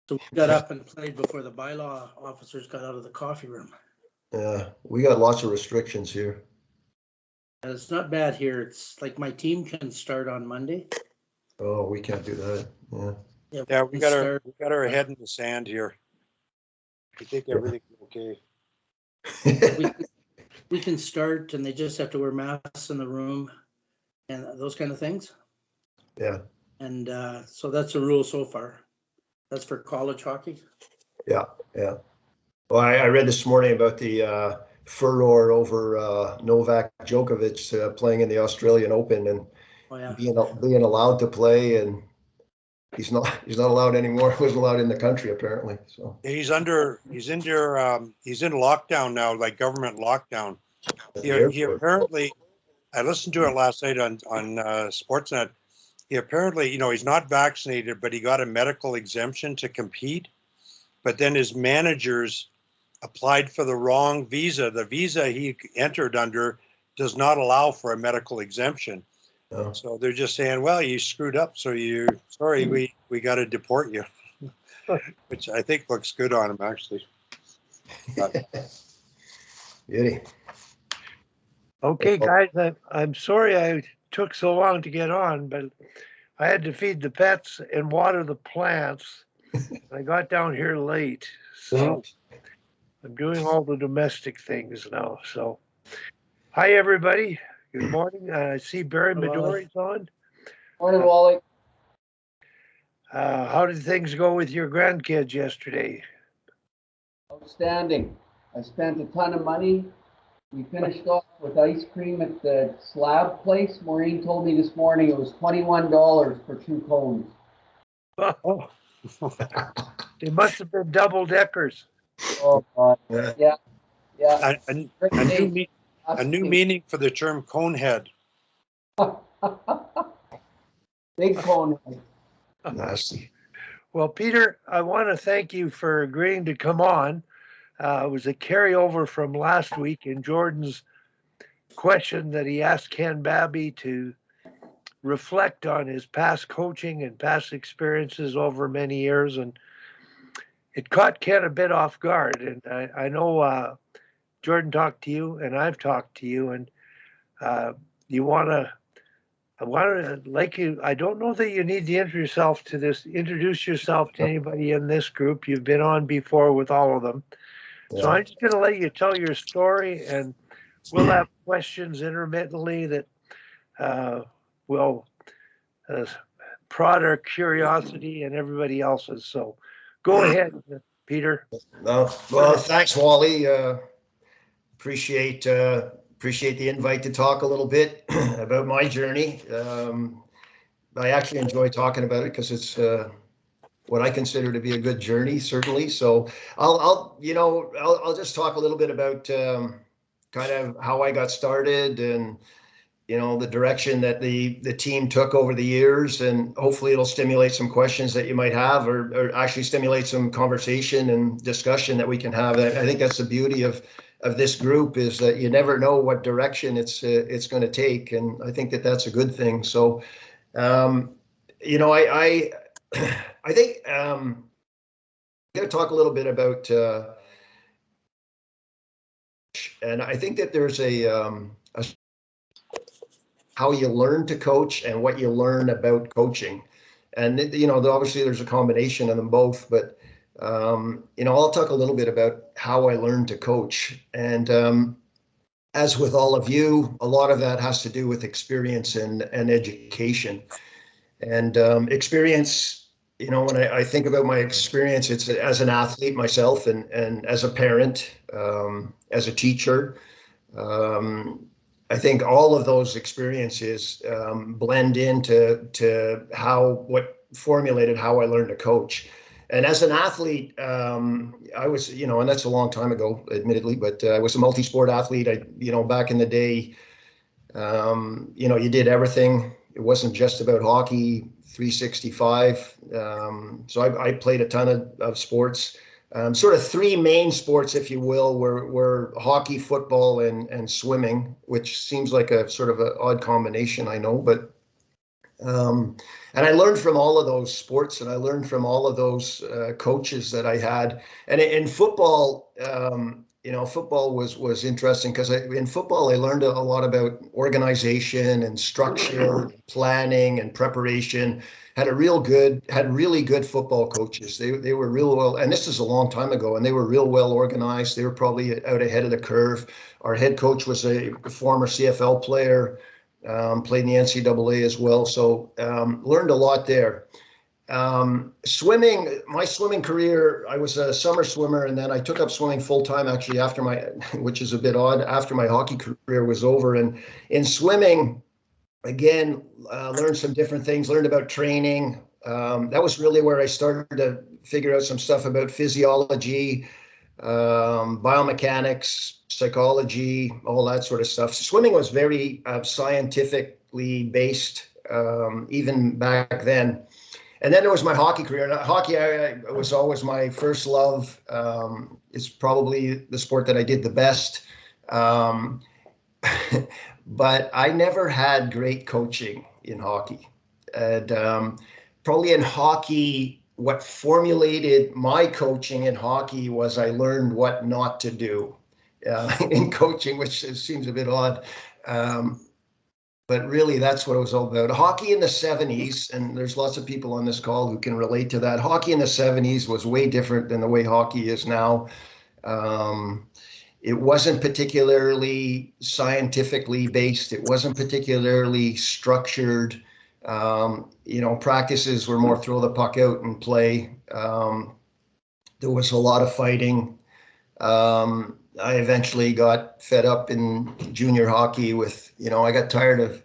So we got up and played before the bylaw officers got out of the coffee room. Yeah, we got lots of restrictions here. And it's not bad here. It's like my team can start on Monday. Oh, we can't do that. Yeah. Yeah, we got our head in the sand here. I think everything's okay. We can start, and they just have to wear masks in the room and those kind of things. Yeah. And so that's the rule so far. That's for college hockey. Yeah. Well, I read this morning about the furor over Novak Djokovic playing in the Australian Open and being allowed to play, and he's not allowed anymore. He wasn't allowed in the country apparently. So he's in lockdown now, like government lockdown. He apparently, I listened to it last night on Sportsnet. He apparently, he's not vaccinated, but he got a medical exemption to compete. But then his managers applied for the wrong visa. The visa he entered under does not allow for a medical exemption. Oh. So they're just saying, well, you screwed up, so we got to deport you, which I think looks good on him, actually. Beauty. Okay, guys, I'm sorry I took so long to get on, but I had to feed the pets and water the plants. I got down here late, so I'm doing all the domestic things now. So, hi, everybody. Good morning. I see Barry Midori's on. Morning, Wally. How did things go with your grandkids yesterday? Outstanding. I spent a ton of money. We finished off with ice cream at the slab place. Maureen told me this morning it was $21 for 2 cones. Oh, they must have been double deckers. Oh, God. Yeah. A new meaning for the term conehead. Big cone. Nasty. Well, Peter, I want to thank you for agreeing to come on. It was a carryover from last week in Jordan's question that he asked Ken Babby to reflect on his past coaching and past experiences over many years. And it caught Ken a bit off guard. And I know Jordan talked to you and I've talked to you, and I don't know that you need to introduce yourself to anybody in this group. You've been on before with all of them. So I'm just going to let you tell your story, and we'll have questions intermittently that will prod our curiosity and everybody else's. So go ahead, Peter. Well, thanks, Wally. Appreciate the invite to talk a little bit about my journey. I actually enjoy talking about it because it's what I consider to be a good journey, certainly. So I'll just talk a little bit about kind of how I got started and the direction that the team took over the years, and hopefully it'll stimulate some questions that you might have, or actually stimulate some conversation and discussion that we can have. I think that's the beauty of this group, is that you never know what direction it's going to take, and I think that that's a good thing. So I think I'm going to talk a little bit about, and I think that there's how you learn to coach and what you learn about coaching. And, obviously there's a combination of them both, but, I'll talk a little bit about how I learned to coach. And as with all of you, a lot of that has to do with experience and education. And experience, when I think about my experience, it's as an athlete myself, and as a parent, as a teacher. I think all of those experiences blend into what formulated how I learned to coach. And as an athlete, I was, and that's a long time ago, admittedly, but I was a multi-sport athlete. Back in the day, you did everything. It wasn't just about hockey 365. So I played a ton of sports. Sort of 3 main sports, if you will, were hockey, football, and swimming, which seems like a sort of an odd combination, I know. But And I learned from all of those sports, and I learned from all of those coaches that I had. And in football, football was interesting because in football I learned a lot about organization and structure, planning and preparation. Had really good football coaches. They were real well, and this is a long time ago, and they were real well organized. They were probably out ahead of the curve. Our head coach was a former CFL player. Played in the NCAA as well, so learned a lot there. Swimming, my swimming career, I was a summer swimmer, and then I took up swimming full time actually after which is a bit odd, after my hockey career was over. And in swimming, again, learned some different things, learned about training. That was really where I started to figure out some stuff about physiology, biomechanics, psychology, all that sort of stuff. Swimming was very scientifically based, even back then. And then there was my hockey career. Now, hockey was always my first love. It's probably the sport that I did the best. But I never had great coaching in hockey. And probably in hockey, what formulated my coaching in hockey was I learned what not to do in coaching, which seems a bit odd. But really, that's what it was all about. Hockey in the 70s, and there's lots of people on this call who can relate to that. Hockey in the 70s was way different than the way hockey is now. It wasn't particularly scientifically based. It wasn't particularly structured. Practices were more throw the puck out and play. There was a lot of fighting. I eventually got fed up in junior hockey with, I got tired of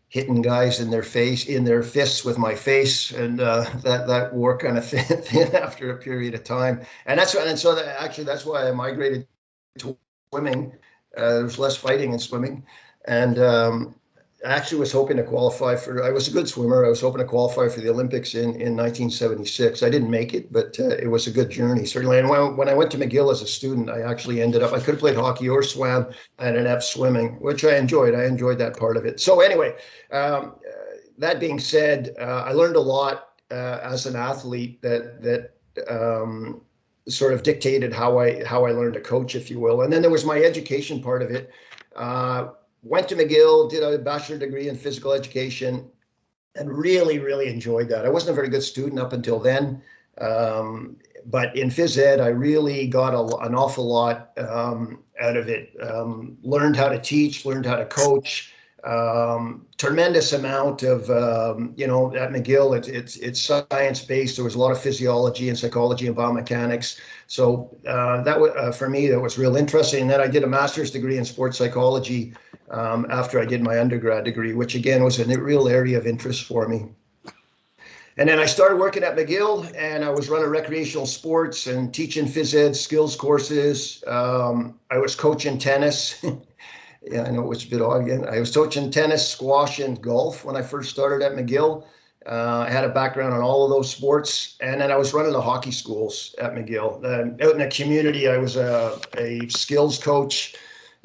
hitting guys in their fists with my face, and that wore kind of thin after a period of time. And that's why I migrated to swimming. There was less fighting in swimming, and I actually was hoping to qualify I was a good swimmer. I was hoping to qualify for the Olympics in 1976. I didn't make it, but it was a good journey, certainly. And when I went to McGill as a student, I actually I could have played hockey or swam. I ended up swimming, which I enjoyed. I enjoyed that part of it. So anyway, that being said, I learned a lot as an athlete that sort of dictated how I learned to coach, if you will. And then there was my education part of it. Went to McGill, did a bachelor degree in physical education, and really, really enjoyed that. I wasn't a very good student up until then, but in phys ed, I really got an awful lot out of it. Learned how to teach, learned how to coach. Tremendous amount of, at McGill, it's science-based. There was a lot of physiology and psychology and biomechanics. So that was, for me, that was real interesting. And then I did a master's degree in sports psychology after I did my undergrad degree, which again was a real area of interest for me. And then I started working at McGill, and I was running recreational sports and teaching phys ed skills courses. I was coaching tennis. Yeah, I know it's a bit odd again. I was coaching tennis, squash, and golf when I first started at McGill. I had a background in all of those sports. And then I was running the hockey schools at McGill. Out in the community, I was a skills coach,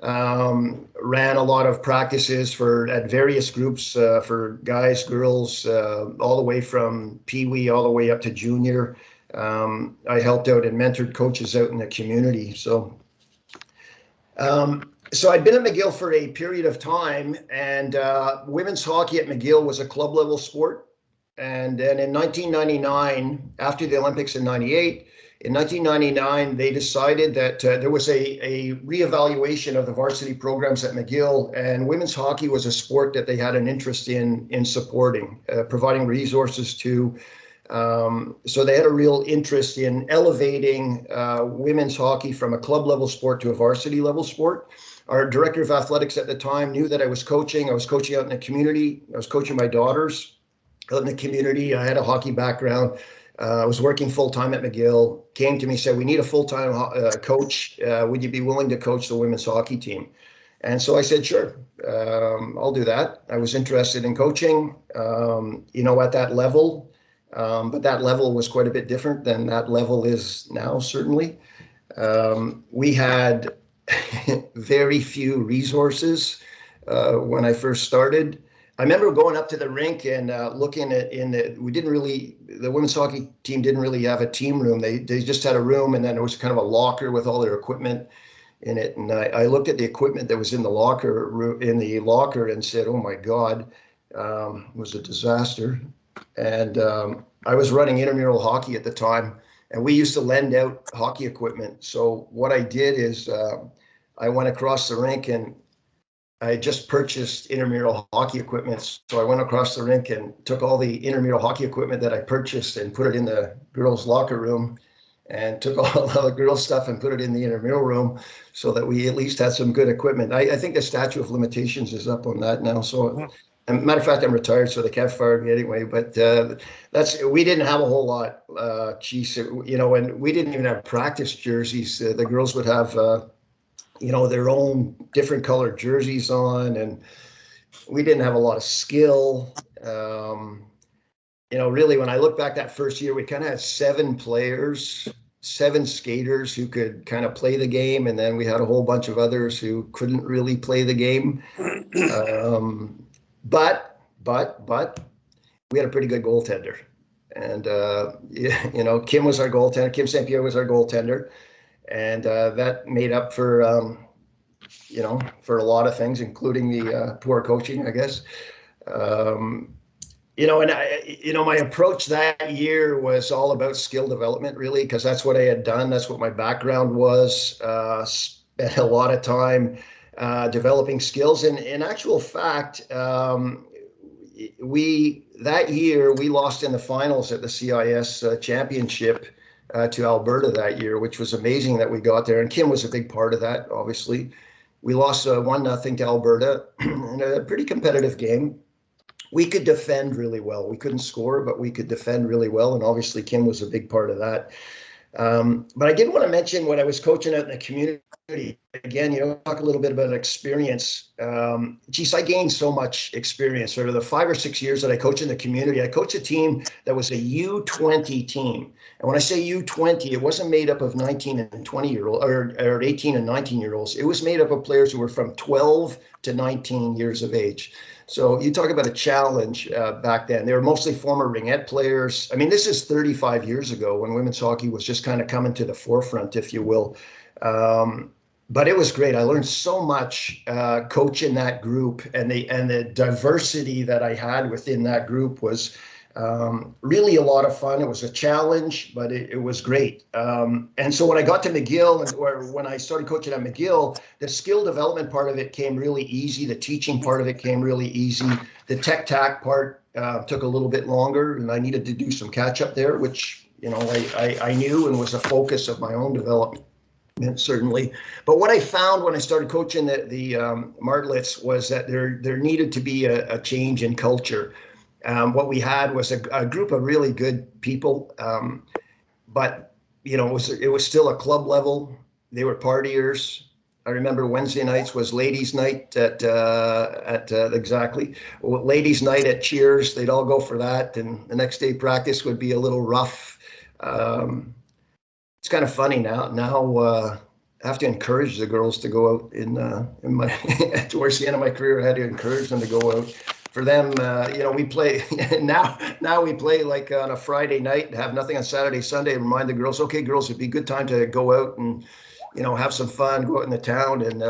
ran a lot of practices at various groups for guys, girls, all the way from Pee-wee all the way up to junior. I helped out and mentored coaches out in the community. So I'd been at McGill for a period of time, and women's hockey at McGill was a club level sport. And then in 1999, after the Olympics in 98, in 1999, they decided that there was a reevaluation of the varsity programs at McGill, and women's hockey was a sport that they had an interest in supporting, providing resources to. So they had a real interest in elevating women's hockey from a club level sport to a varsity level sport. Our director of athletics at the time knew that I was coaching. I was coaching out in the community. I was coaching my daughters out in the community. I had a hockey background. I was working full-time at McGill. Came to me, said, "We need a full-time coach. Would you be willing to coach the women's hockey team?" And so I said, "Sure, I'll do that." I was interested in coaching, at that level. But that level was quite a bit different than that level is now, certainly. We had very few resources when I first started. I remember going up to the rink and looking at the women's hockey team didn't really have a team room. They just had a room, and then there was kind of a locker with all their equipment in it. And I looked at the equipment that was in the locker and said, "Oh my God, it was a disaster." And I was running intramural hockey at the time, and we used to lend out hockey equipment. So what I did is I went across the rink, and I just purchased intramural hockey equipment. So I went across the rink and took all the intramural hockey equipment that I purchased and put it in the girls' locker room, and took all the girls' stuff and put it in the intramural room, so that we at least had some good equipment. I think the statute of limitations is up on that now. So, and matter of fact, I'm retired, so they can't fire me anyway. But we didn't have a whole lot, and we didn't even have practice jerseys. The girls would have, their own different colored jerseys on, and we didn't have a lot of skill. Really, when I look back that first year, we kind of had 7 players, 7 skaters who could kind of play the game, and then we had a whole bunch of others who couldn't really play the game. But we had a pretty good goaltender, and Kim was our goaltender. Kim St. Pierre was our goaltender, and that made up for for a lot of things, including the poor coaching, I guess. My approach that year was all about skill development, really, because that's what I had done. That's what my background was. Spent a lot of time developing skills. And in actual fact, that year we lost in the finals at the CIS championship to Alberta that year, which was amazing that we got there. And Kim was a big part of that, obviously. We lost 1-0 to Alberta in a pretty competitive game. We could defend really well. We couldn't score, but we could defend really well. And obviously Kim was a big part of that. But I did want to mention when I was coaching out in the community, again, talk a little bit about experience. I gained so much experience over the 5 or 6 years that I coached in the community. I coached a team that was a U20 team. And when I say U20, it wasn't made up of 19 and 20-year-olds or 18 and 19-year-olds. It was made up of players who were from 12 to 19 years of age. So you talk about a challenge back then. They were mostly former ringette players. I mean, this is 35 years ago when women's hockey was just kind of coming to the forefront, if you will. But it was great. I learned so much coaching that group, and the diversity that I had within that group was really a lot of fun. It was a challenge, but it was great. And so when I got to McGill, or when I started coaching at McGill, the skill development part of it came really easy. The teaching part of it came really easy. The tech-tac part took a little bit longer, and I needed to do some catch-up there, which I knew and was a focus of my own development. Certainly. But what I found when I started coaching the Martlets was that there needed to be a change in culture. What we had was a group of really good people, but it was still a club level. They were partiers. I remember Wednesday nights was ladies' night at ladies' night at Cheers. They'd all go for that, and the next day practice would be a little rough. It's kind of funny now. I have to encourage the girls to go out in my towards the end of my career. I had to encourage them to go out. For them, we play now we play like on a Friday night and have nothing on Saturday, Sunday, and remind the girls, okay, girls, it'd be a good time to go out and, have some fun, go out in the town. And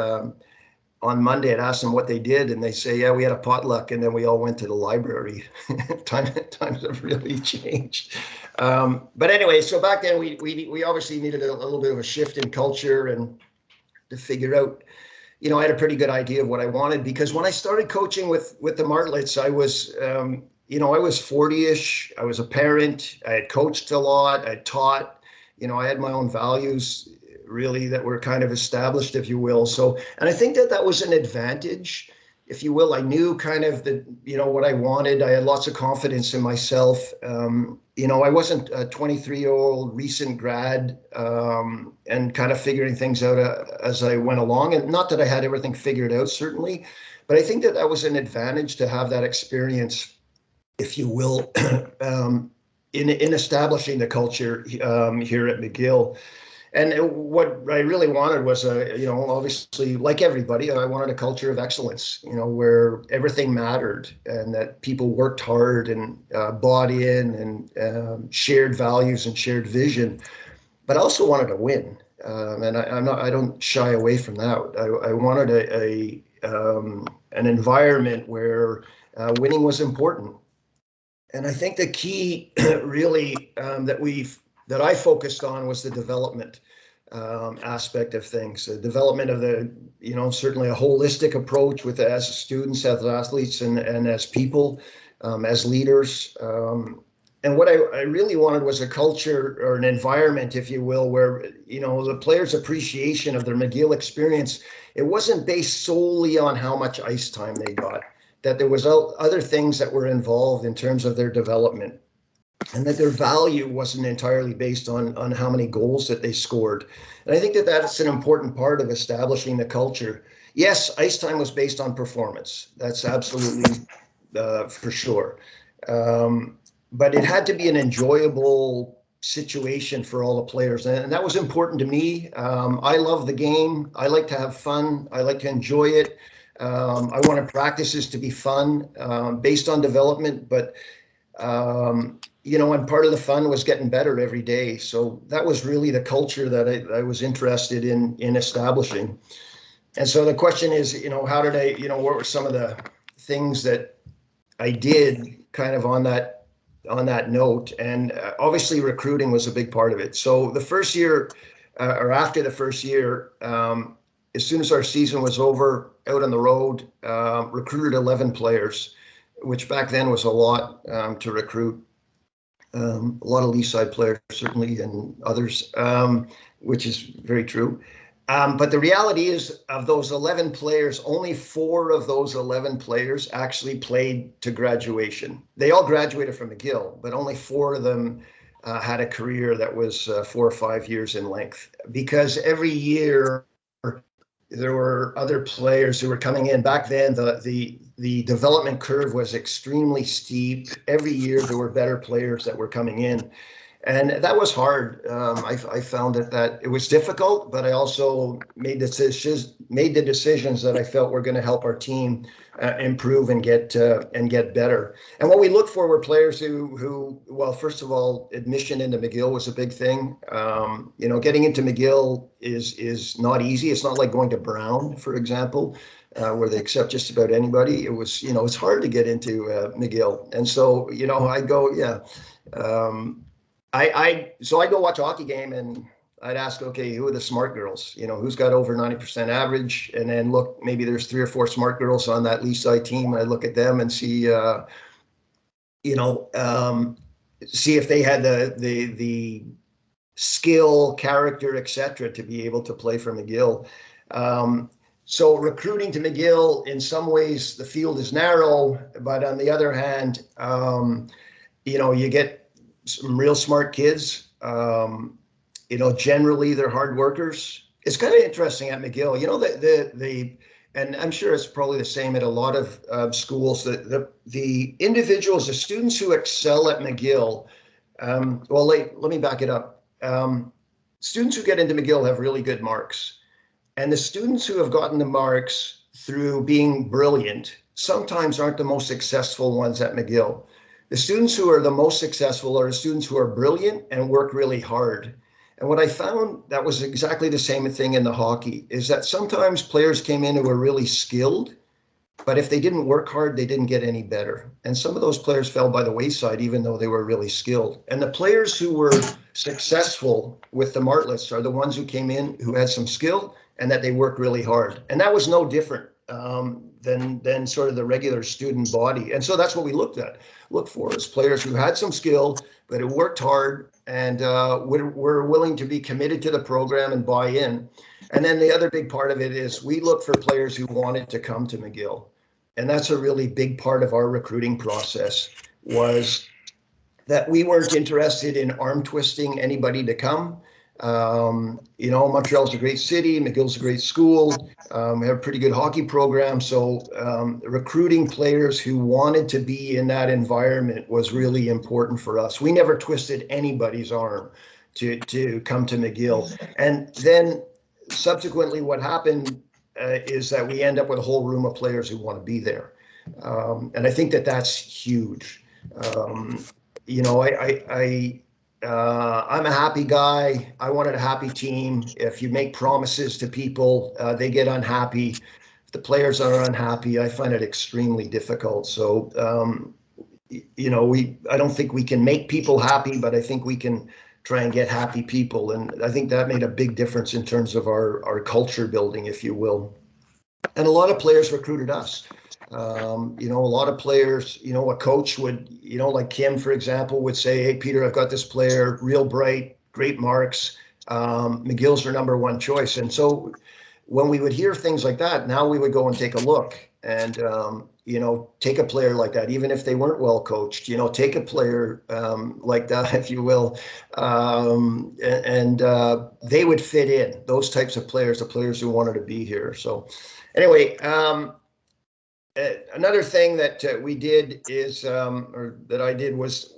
on Monday, I'd ask them what they did, and they say, yeah, we had a potluck, and then we all went to the library. Times have really changed. But anyway, so back then we obviously needed a little bit of a shift in culture and to figure out. I had a pretty good idea of what I wanted, because when I started coaching with the Martlets, I was, I was 40-ish. I was a parent. I had coached a lot. I taught. I had my own values, really, that were kind of established, if you will. So, and I think that was an advantage, if you will. I knew kind of what I wanted. I had lots of confidence in myself. I wasn't a 23-year-old recent grad and kind of figuring things out as I went along. And not that I had everything figured out, certainly, but I think that was an advantage to have that experience, if you will, in establishing the culture here at McGill. And what I really wanted was obviously, like everybody, I wanted a culture of excellence, where everything mattered and that people worked hard and bought in and shared values and shared vision. But I also wanted to win, and I don't shy away from that. I wanted an environment where winning was important. And I think the key really that I focused on was the development aspect of things, the development of certainly a holistic approach with as students, as athletes, and as people, as leaders. And what I really wanted was a culture or an environment, if you will, where, the players' appreciation of their McGill experience, it wasn't based solely on how much ice time they got, that there was other things that were involved in terms of their development, and that their value wasn't entirely based on how many goals that they scored. And I think that that's an important part of establishing the culture. Yes, ice time was based on performance. That's absolutely for sure. But it had to be an enjoyable situation for all the players. And that was important to me. I love the game. I like to have fun. I like to enjoy it. I wanted practices to be fun, based on development, but and part of the fun was getting better every day. So that was really the culture that I was interested in establishing. And so the question is, how did what were some of the things that I did kind of on that note? And obviously recruiting was a big part of it. So the first year, or after the first year, as soon as our season was over, out on the road, recruited 11 players, which back then was a lot to recruit. A lot of Leaside players, certainly, and others, which is very true. But the reality is, of those 11 players, only 4 of those 11 players actually played to graduation. They all graduated from McGill, but only 4 of them had a career that was 4 or 5 years in length. Because every year there were other players who were coming in. Back then, the development curve was extremely steep. Every year there were better players that were coming in. And that was hard. I found that it was difficult, but I also made the decisions that I felt were going to help our team improve and get better. And what we looked for were players who, well, first of all, admission into McGill was a big thing. Getting into McGill is not easy. It's not like going to Brown, for example, where they accept just about anybody. It was, it's hard to get into McGill. And so, I go, yeah. So I'd go watch a hockey game and I'd ask, okay, who are the smart girls? Who's got over 90% average? And then look, maybe there's 3 or 4 smart girls on that Leaside team. And I look at them and see, see if they had the skill, character, etc., to be able to play for McGill. So recruiting to McGill, in some ways, the field is narrow, but on the other hand, you get some real smart kids. Generally they're hard workers. It's kind of interesting at McGill, and I'm sure it's probably the same at a lot of schools, that the individuals, the students who excel at McGill, let me back it up. Students who get into McGill have really good marks. And the students who have gotten the marks through being brilliant sometimes aren't the most successful ones at McGill. The students who are the most successful are the students who are brilliant and work really hard. And what I found that was exactly the same thing in the hockey, is that sometimes players came in who were really skilled, but if they didn't work hard, they didn't get any better. And some of those players fell by the wayside, even though they were really skilled. And the players who were successful with the Martlets are the ones who came in who had some skill and that they worked really hard. And that was no different than sort of the regular student body. And so that's what we look for is players who had some skill, but who worked hard and were willing to be committed to the program and buy in. And then the other big part of it is we look for players who wanted to come to McGill. And that's a really big part of our recruiting process, was that we weren't interested in arm twisting anybody to come. Montreal's a great city, McGill's a great school. We have a pretty good hockey program. So recruiting players who wanted to be in that environment was really important for us. We never twisted anybody's arm to come to McGill. And then subsequently what happened is that we end up with a whole room of players who want to be there. And I think that that's huge. You know, I'm a happy guy. I wanted a happy team. If you make promises to people, they get unhappy. If the players are unhappy, I find it extremely difficult. So, you know, I don't think we can make people happy, but I think we can try and get happy people. And I think that made a big difference in terms of our culture building, if you will. And a lot of players recruited us. You know, a lot of players, you know, a coach would, you know, like Kim, for example, would say, hey, Peter, I've got this player, real bright, great marks. McGill's our #1 choice. And so when we would hear things like that, now we would go and take a look and, you know, take a player like that, even if they weren't well coached, you know, take a player like that, if you will. And they would fit in, those types of players, the players who wanted to be here. So anyway, another thing that we did is, or that I did was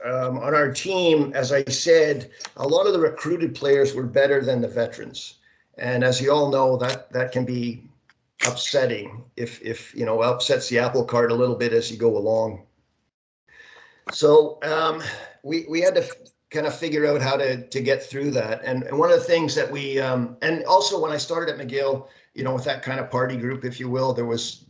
on our team, as I said, a lot of the recruited players were better than the veterans. And as you all know, that can be upsetting if you know, upsets the apple cart a little bit as you go along. So we had to kind of figure out how to get through that. And one of the things that we, and also when I started at McGill, you know, with that kind of party group, if you will, there was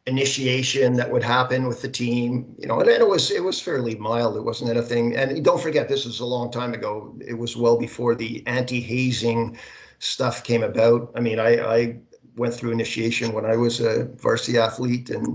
initiation that would happen with the team, you know, and it was fairly mild. It wasn't anything. And don't forget, this was a long time ago. It was well before the anti-hazing stuff came about. I mean, I went through initiation when I was a varsity athlete, and it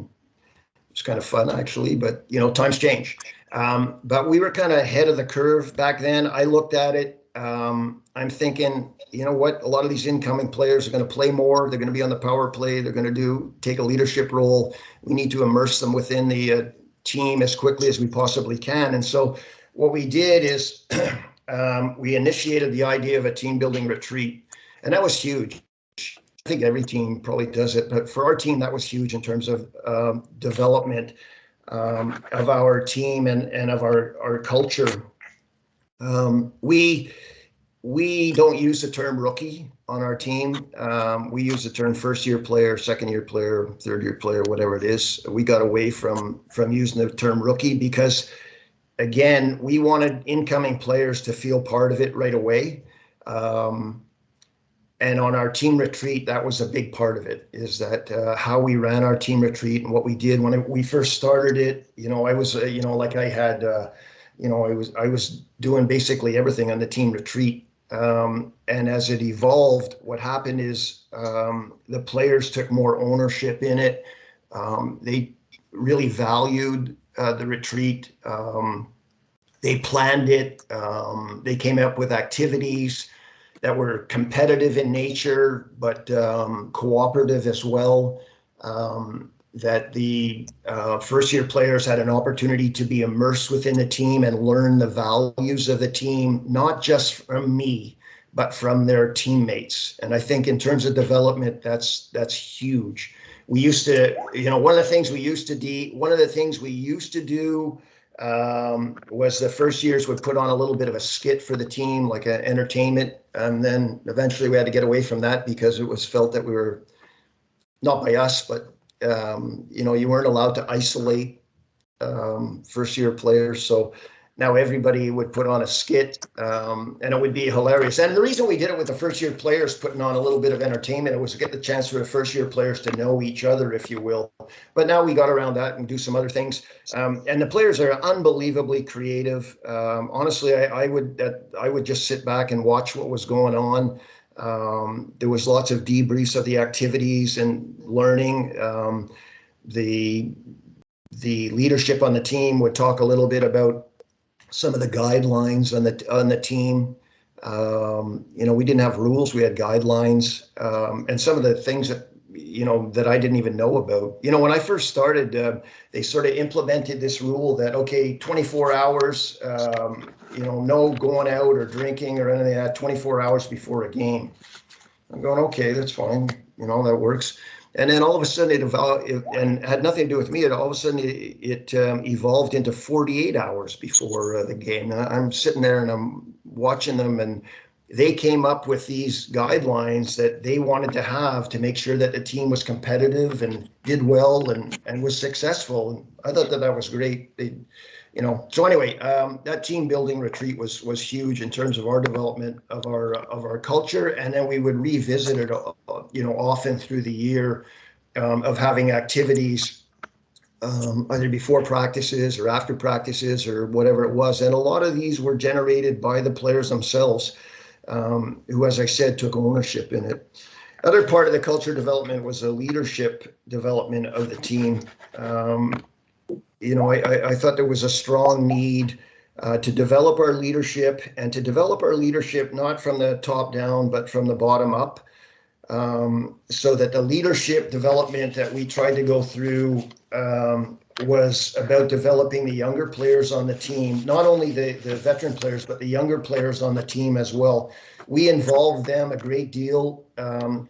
was kind of fun actually, but you know, times change. But we were kind of ahead of the curve back then. I looked at it. I'm thinking, you know what, a lot of these incoming players are going to play more. They're going to be on the power play. They're going to take a leadership role. We need to immerse them within the team as quickly as we possibly can. And so what we did is we initiated the idea of a team building retreat, and that was huge. I think every team probably does it, but for our team, that was huge in terms of development of our team and of our culture. We don't use the term rookie on our team. We use the term first-year player, second-year player, third-year player, whatever it is. We got away from using the term rookie because, again, we wanted incoming players to feel part of it right away. And on our team retreat, that was a big part of it, is that how we ran our team retreat and what we did when we first started it. You know, I was, you know, like I had, you know, I was doing basically everything on the team retreat. And as it evolved, what happened is the players took more ownership in it. They really valued the retreat. They planned it. They came up with activities that were competitive in nature, but cooperative as well. That the first-year players had an opportunity to be immersed within the team and learn the values of the team, not just from me, but from their teammates. And I think in terms of development, that's huge. We used to, you know, one of the things we used to do was the first years would put on a little bit of a skit for the team, like an entertainment. And then eventually we had to get away from that because it was felt that we were, not by us, but you know, you weren't allowed to isolate first-year players. So now everybody would put on a skit, and it would be hilarious. And the reason we did it with the first-year players putting on a little bit of entertainment, it was to get the chance for the first-year players to know each other, if you will. But now we got around that and do some other things. And the players are unbelievably creative. Honestly, I would just sit back and watch what was going on. There was lots of debriefs of the activities and learning. The leadership on the team would talk a little bit about some of the guidelines on the team. You know, we didn't have rules; we had guidelines, and some of the things that, you know, that I didn't even know about. You know, when I first started, they sort of implemented this rule that, okay, 24 hours, you know, no going out or drinking or anything like that 24 hours before a game. I'm going, okay, that's fine. You know, that works. And then all of a sudden it evolved, and had nothing to do with me. All of a sudden it evolved into 48 hours before the game. I'm sitting there and I'm watching them, and they came up with these guidelines that they wanted to have to make sure that the team was competitive and did well and was successful. And I thought that was great. They, so anyway, that team building retreat was huge in terms of our development of our culture. And then we would revisit it, often through the year, of having activities, either before practices or after practices or whatever it was. And a lot of these were generated by the players themselves, who, as I said, took ownership in it. Other part of the culture development was the leadership development of the team. I thought there was a strong need to develop our leadership, and to develop our leadership not from the top down, but from the bottom up. So that the leadership development that we tried to go through was about developing the younger players on the team, not only the veteran players, but the younger players on the team as well. We involved them a great deal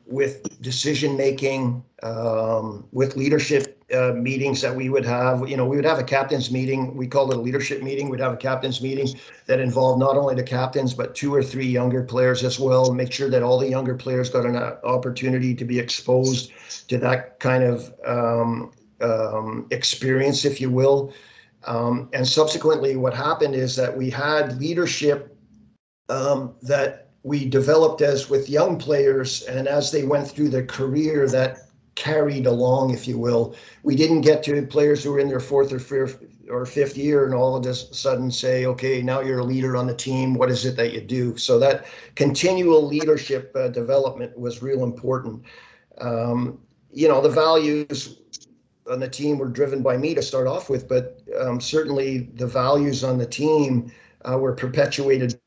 with decision making, with leadership meetings that we would have. We would have a captain's meeting. We called it a leadership meeting. We'd have a captain's meeting that involved not only the captains, but 2 or 3 younger players as well, and make sure that all the younger players got an opportunity to be exposed to that kind of experience, if you will. And subsequently, what happened is that we had leadership that we developed as with young players, and as they went through their career, that carried along, if you will. We didn't get to players who were in their 4th or 5th year and all of a sudden say, okay, now you're a leader on the team. What is it that you do? So that continual leadership development was real important. The values on the team were driven by me to start off with, but certainly the values on the team were perpetuated.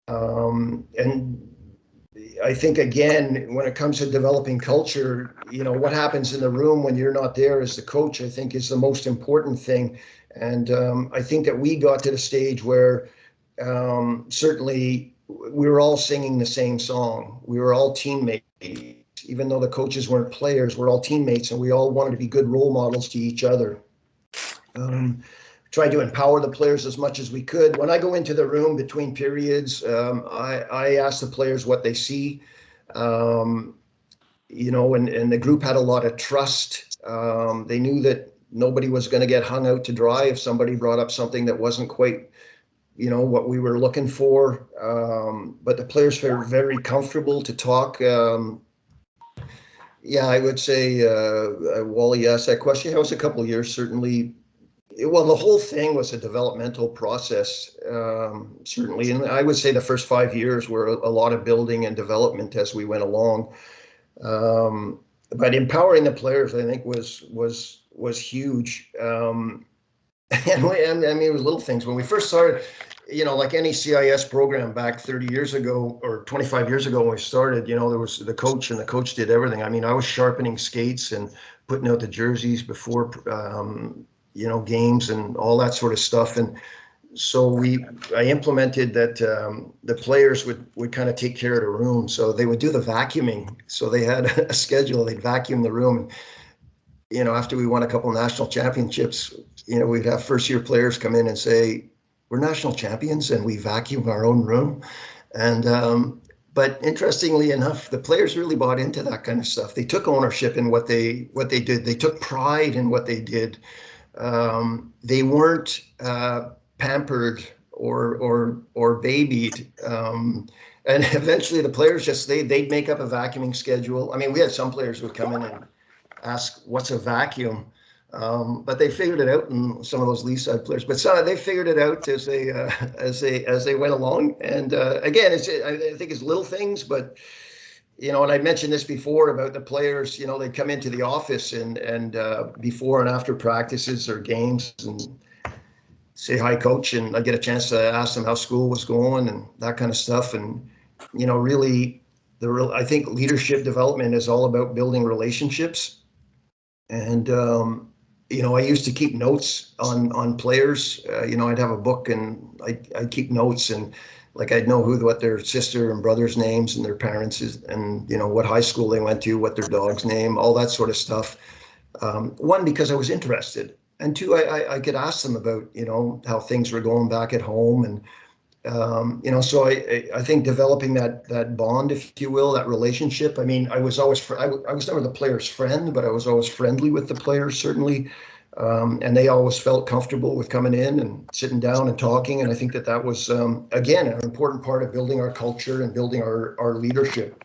And I think, again, when it comes to developing culture, what happens in the room when you're not there as the coach, I think, is the most important thing. And I think that we got to the stage where certainly we were all singing the same song. We were all teammates. Even though the coaches weren't players, we're all teammates, and we all wanted to be good role models to each other. Tried to empower the players as much as we could. When I go into the room between periods, I ask the players what they see, and the group had a lot of trust. They knew that nobody was going to get hung out to dry if somebody brought up something that wasn't quite, what we were looking for. But the players felt very comfortable to talk. I would say, Wally asked that question. It was a couple of years, certainly. Well, the whole thing was a developmental process, certainly. And I would say the first 5 years were a lot of building and development as we went along. But empowering the players, I think, was huge. And I mean, it was little things. When we first started, like any CIS program back 30 years ago or 25 years ago when we started, there was the coach, and the coach did everything. I mean, I was sharpening skates and putting out the jerseys before games and all that sort of stuff. And so I implemented that the players would kind of take care of the room. So they would do the vacuuming. So they had a schedule. They'd vacuum the room. After we won a couple of national championships, we'd have first year players come in and say, we're national champions and we vacuum our own room. And but interestingly enough, the players really bought into that kind of stuff. They took ownership in what they did. They took pride in what they did. They weren't pampered or babied. And eventually the players they'd make up a vacuuming schedule. I mean, we had some players who would come in and ask, what's a vacuum? But they figured it out, and some of those lease side players. But they figured it out as they went along. And again, I think it's little things, but and I mentioned this before about the players. They'd come into the office and before and after practices or games and say hi, coach, and I'd get a chance to ask them how school was going and that kind of stuff. And really, I think leadership development is all about building relationships. And I used to keep notes on players. I'd have a book and I'd keep notes, and like I'd know what their sister and brother's names and their parents is, and what high school they went to, what their dog's name, all that sort of stuff. One, because I was interested, and two, I could ask them about how things were going back at home, and So I think developing that bond, if you will, that relationship. I mean, I was always I was never the player's friend, but I was always friendly with the players, certainly, and they always felt comfortable with coming in and sitting down and talking. And I think that was again an important part of building our culture and building our leadership.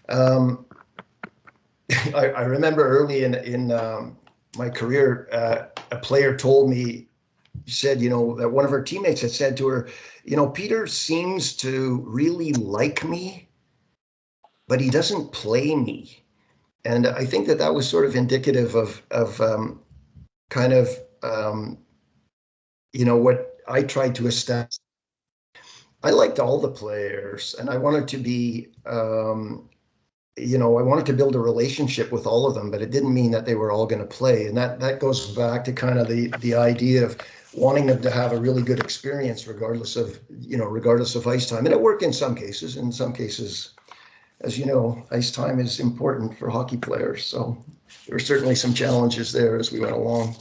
I remember early in my career, a player told me. Said, that one of her teammates had said to her, Peter seems to really like me, but he doesn't play me. And I think that was sort of indicative of kind of, what I tried to establish. I liked all the players, and I wanted to be, I wanted to build a relationship with all of them, but it didn't mean that they were all going to play. And that goes back to kind of the idea of wanting them to have a really good experience, regardless of ice time. And it worked in some cases. In some cases, as you know, ice time is important for hockey players. So there were certainly some challenges there as we went along.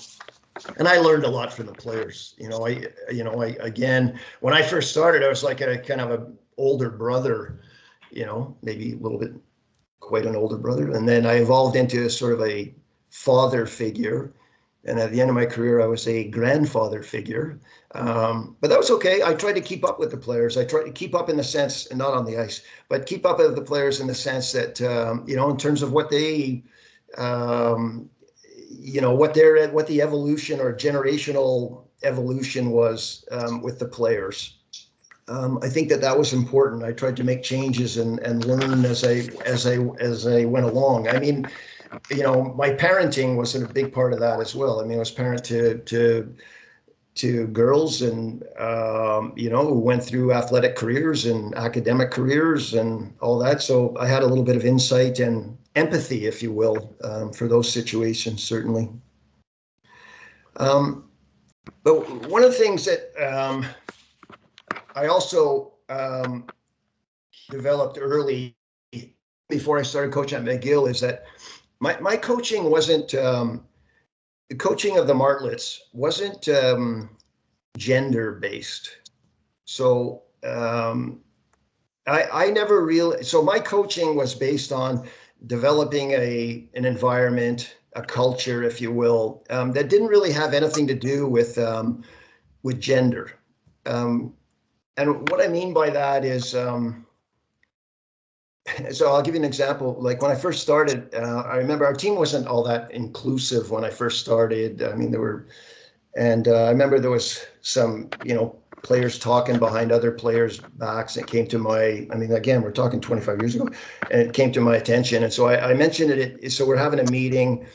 And I learned a lot from the players. Again, when I first started, I was like a kind of an older brother, maybe a little bit, quite an older brother. And then I evolved into sort of a father figure. And at the end of my career, I was a grandfather figure. But that was okay. I tried to keep up with the players. I tried to keep up in the sense, and not on the ice, but keep up with the players in the sense that, in terms of what they, what the evolution or generational evolution was with the players. I think that was important. I tried to make changes and learn as I went along. I mean, my parenting was a big part of that as well. I mean, I was parent to girls and, who went through athletic careers and academic careers and all that. So I had a little bit of insight and empathy, if you will, for those situations, certainly. But one of the things that I also developed early before I started coaching at McGill is that my coaching wasn't, the coaching of the Martlets wasn't gender-based. So I never really, so my coaching was based on developing an environment, a culture, if you will, that didn't really have anything to do with gender. And what I mean by that is, so I'll give you an example. Like when I first started, I remember our team wasn't all that inclusive when I first started. I mean, I remember there was some, players talking behind other players' backs. And it came to again, we're talking 25 years ago, and it came to my attention. And so I mentioned it. So we're having a meeting,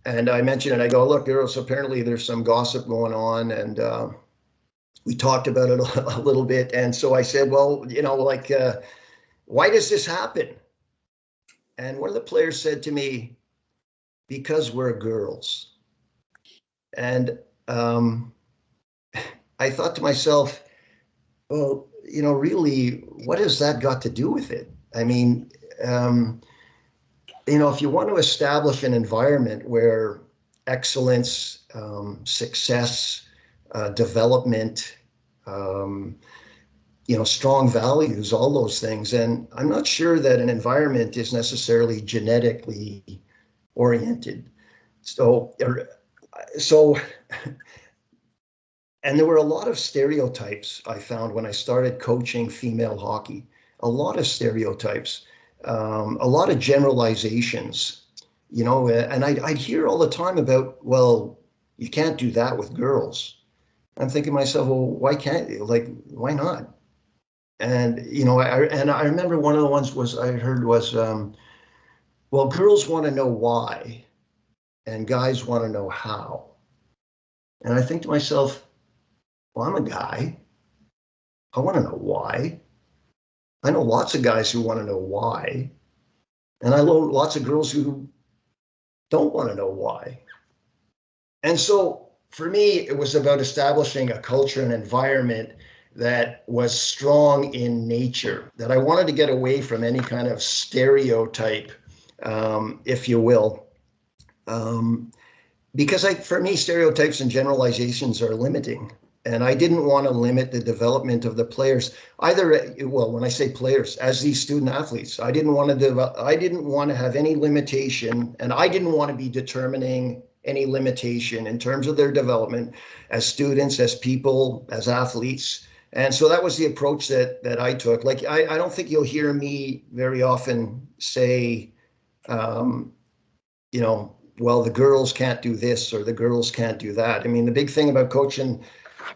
and I mentioned it. I go, look, girls, apparently there's some gossip going on, and we talked about it a little bit. And so I said, well, why does this happen? And one of the players said to me, because we're girls. And I thought to myself, well, really, what has that got to do with it? I mean, if you want to establish an environment where excellence, success, development, strong values, all those things. And I'm not sure that an environment is necessarily genetically oriented. So, and there were a lot of stereotypes I found when I started coaching female hockey, a lot of stereotypes, a lot of generalizations, and I'd hear all the time about, well, you can't do that with girls. I'm thinking to myself, well, why can't you? Like, why not? And, I remember one of the ones I heard was, well, girls want to know why and guys want to know how. And I think to myself, well, I'm a guy. I want to know why. I know lots of guys who want to know why. And I know lots of girls who don't want to know why. And so for me, it was about establishing a culture and environment that was strong in nature, that I wanted to get away from any kind of stereotype, if you will. Because for me, stereotypes and generalizations are limiting. And I didn't want to limit the development of the players either. Well, when I say players, as these student athletes, I didn't want to have any limitation, and I didn't want to be determining any limitation in terms of their development as students, as people, as athletes. And so that was the approach that I took. Like, I don't think you'll hear me very often say, well, the girls can't do this or the girls can't do that. I mean, the big thing about coaching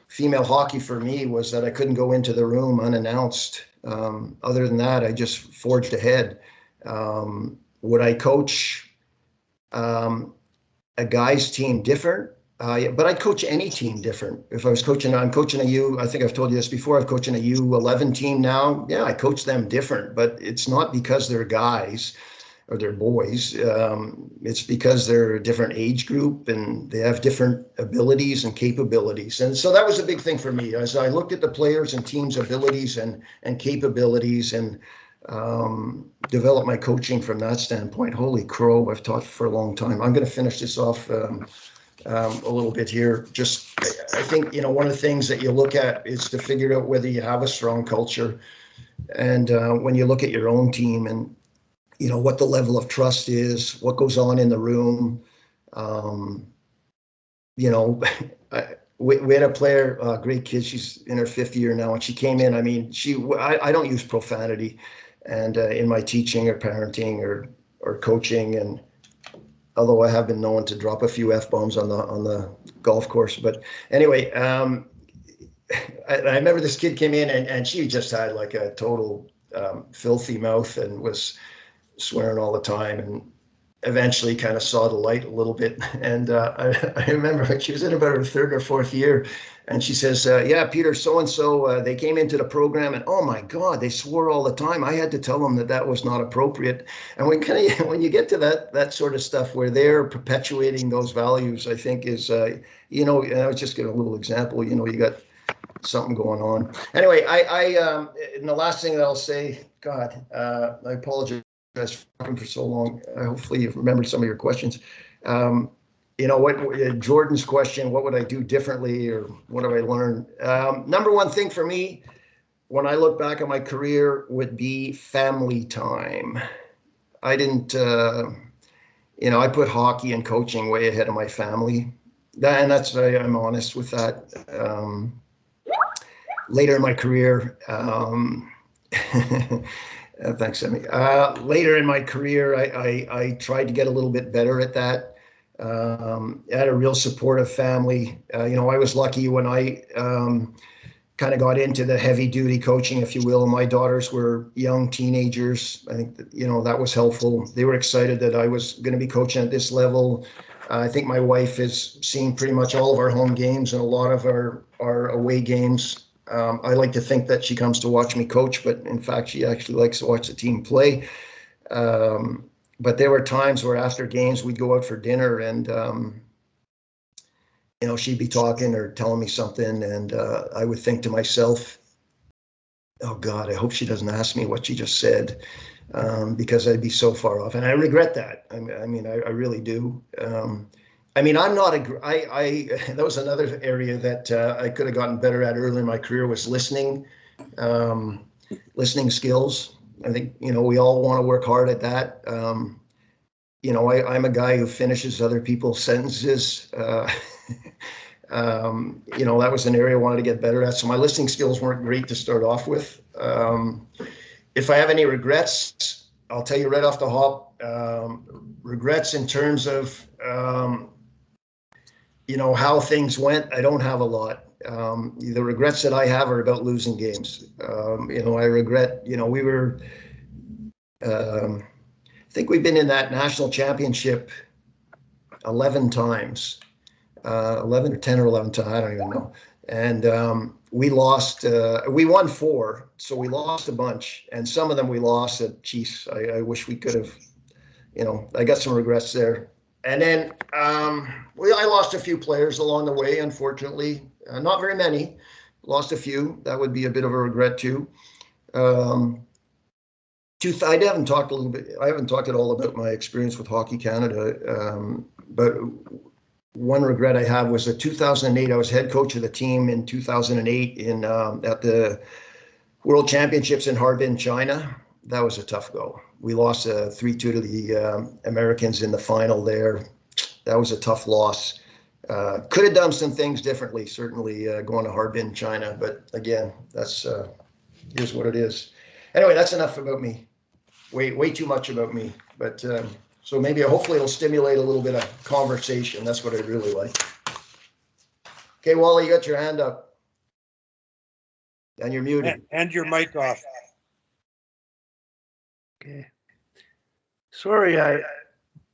female hockey for me was that I couldn't go into the room unannounced. Other than that, I just forged ahead. Would I coach a guy's team different? But I'd coach any team different. If I was coaching, I'm coaching I think I've told you this before, I'm coaching a U11 team now. Yeah, I coach them different, but it's not because they're guys or they're boys. It's because they're a different age group and they have different abilities and capabilities. And so that was a big thing for me as I looked at the players and teams' abilities and capabilities and developed my coaching from that standpoint. Holy crow, I've taught for a long time. I'm going to finish this off a little bit here. Just, I think, one of the things that you look at is to figure out whether you have a strong culture. And when you look at your own team and, what the level of trust is, what goes on in the room. We had a player, a great kid, she's in her 5th year now, and she came in, I mean, I don't use profanity and in my teaching or parenting or coaching, and although I have been known to drop a few F-bombs on the golf course. But anyway, I remember this kid came in and she just had like a total filthy mouth and was swearing all the time, and eventually kind of saw the light a little bit. And I remember she was in about her 3rd or 4th year, and she says, yeah, Peter, so-and-so, they came into the program and, oh my God, they swore all the time. I had to tell them that was not appropriate. And when you get to that sort of stuff where they're perpetuating those values, I think is, and I was just giving a little example, you got something going on. Anyway, and the last thing that I'll say, God, I apologize for so long. Hopefully you've remembered some of your questions. What Jordan's question, what would I do differently or what have I learned? Number one thing for me, when I look back at my career, would be family time. I didn't, I put hockey and coaching way ahead of my family. And that's, I'm honest with that. Later in my career, thanks, Sammy. Later in my career, I tried to get a little bit better at that. I had a real supportive family. I was lucky when I kind of got into the heavy duty coaching, if you will. My daughters were young teenagers. I think that was helpful. They were excited that I was going to be coaching at this level. I think my wife has seen pretty much all of our home games and a lot of our away games. I like to think that she comes to watch me coach, but in fact, she actually likes to watch the team play. But there were times where after games, we'd go out for dinner and, she'd be talking or telling me something. And I would think to myself, oh God, I hope she doesn't ask me what she just said, because I'd be so far off. And I regret that. I really do. I'm not that was another area that I could have gotten better at early in my career was listening skills. I think, we all want to work hard at that. I'm a guy who finishes other people's sentences. That was an area I wanted to get better at. So my listening skills weren't great to start off with. If I have any regrets, I'll tell you right off the hop, regrets in terms of, how things went, I don't have a lot. The regrets that I have are about losing games. I regret, we were, I think we've been in that national championship 11 times, 11 or 10 or 11 times, I don't even know. And we lost, we won 4, so we lost a bunch. And some of them we lost at, geez, I wish we could have, I got some regrets there. And then I lost a few players along the way, unfortunately. Not very many. Lost a few. That would be a bit of a regret too. I haven't talked at all about my experience with Hockey Canada, but one regret I have was that 2008, I was head coach of the team in 2008 at the World Championships in Harbin, China. That was a tough go. We lost 3-2 to the Americans in the final there. That was a tough loss. Could have done some things differently, certainly going to Harbin, China. But again, that's here's what it is. Anyway, that's enough about me. Way too much about me. But so maybe hopefully it'll stimulate a little bit of conversation. That's what I really like. Okay, Wally, you got your hand up. And you're muted. And your mic off. Okay. Sorry,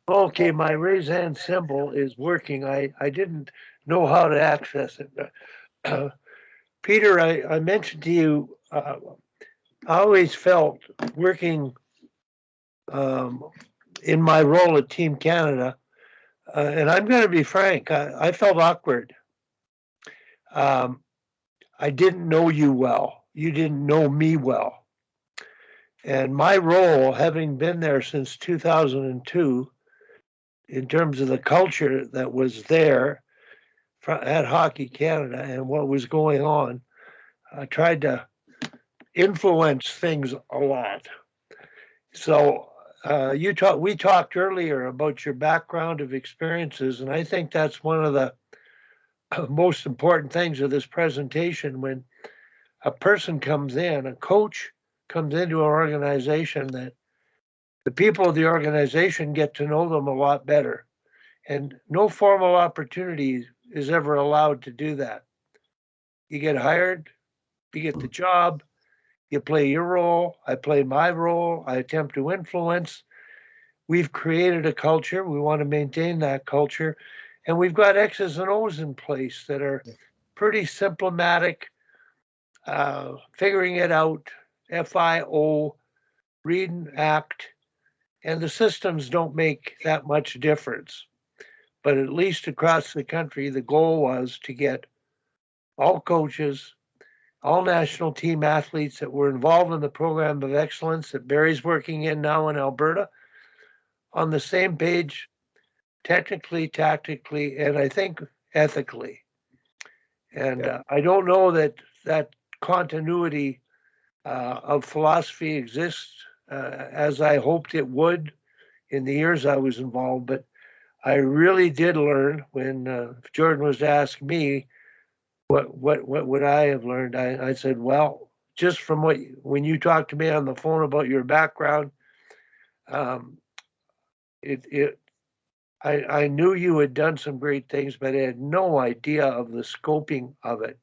okay, my raise hand symbol is working. I didn't know how to access it. Peter, I mentioned to you, I always felt working in my role at Team Canada, and I'm going to be frank, I felt awkward. I didn't know you well. You didn't know me well. And my role, having been there since 2002, in terms of the culture that was there at Hockey Canada and what was going on, I tried to influence things a lot. So we talked earlier about your background of experiences, and I think that's one of the most important things of this presentation. When a person comes in, a coach comes into an organization, that the people of the organization get to know them a lot better. And no formal opportunity is ever allowed to do that. You get hired, you get the job, you play your role, I play my role, I attempt to influence. We've created a culture, we want to maintain that culture, and we've got X's and O's in place that are pretty symptomatic, figuring it out, FIO, read and act, and the systems don't make that much difference. But at least across the country, the goal was to get all coaches, all national team athletes that were involved in the program of excellence that Barry's working in now in Alberta on the same page, technically, tactically, and I think ethically. And I don't know that continuity of philosophy exists as I hoped it would in the years I was involved. But I really did learn when Jordan was to ask me, what would I have learned? I said, well, just from when you talked to me on the phone about your background, I knew you had done some great things, but I had no idea of the scoping of it.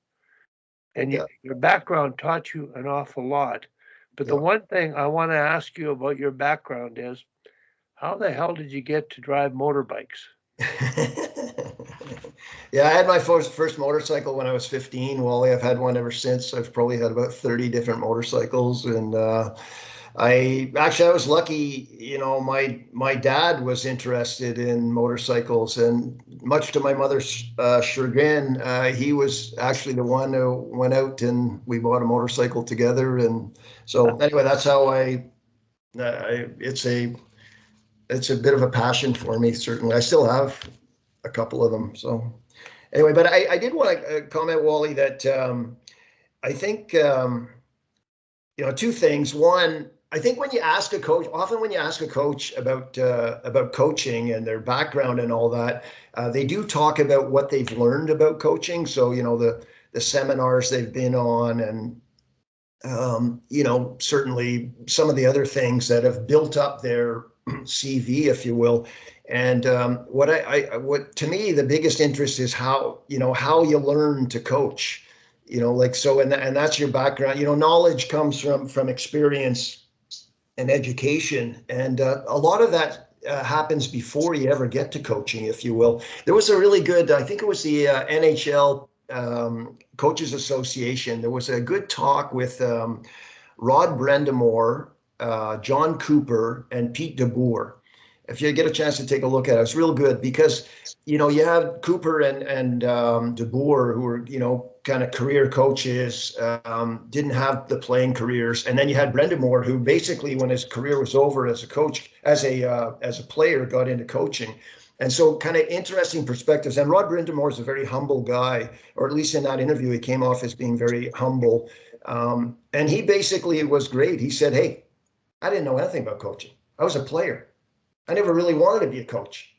And your background taught you an awful lot. But the one thing I want to ask you about your background is, how the hell did you get to drive motorbikes? Yeah, I had my first motorcycle when I was 15. Wally, I've had one ever since. I've probably had about 30 different motorcycles, and I was lucky. You know, my dad was interested in motorcycles, and much to my mother's chagrin, he was actually the one who went out and we bought a motorcycle together. And so anyway, that's how it's a bit of a passion for me, certainly. I still have a couple of them. So anyway, but I did want to comment, Wally, that I think, two things. One, I think when you ask a coach, often when you ask a coach about coaching and their background and all that, they do talk about what they've learned about coaching. So, the seminars they've been on, and certainly some of the other things that have built up their CV, if you will. And what to me, the biggest interest is how you learn to coach, and that's your background. Knowledge comes from experience and education. And a lot of that happens before you ever get to coaching, if you will. There was a really good, I think it was the NHL Coaches Association. There was a good talk with Rod Brendamore, John Cooper, and Pete DeBoer. If you get a chance to take a look at it, it's real good because, you have Cooper and DeBoer, who were, kind of career coaches, didn't have the playing careers. And then you had Brendamore, who basically, when his career was over as a coach, as a player, got into coaching. And so kind of interesting perspectives. And Rod Brindamore is a very humble guy, or at least in that interview, he came off as being very humble. And he basically was great. He said, hey, I didn't know anything about coaching. I was a player. I never really wanted to be a coach.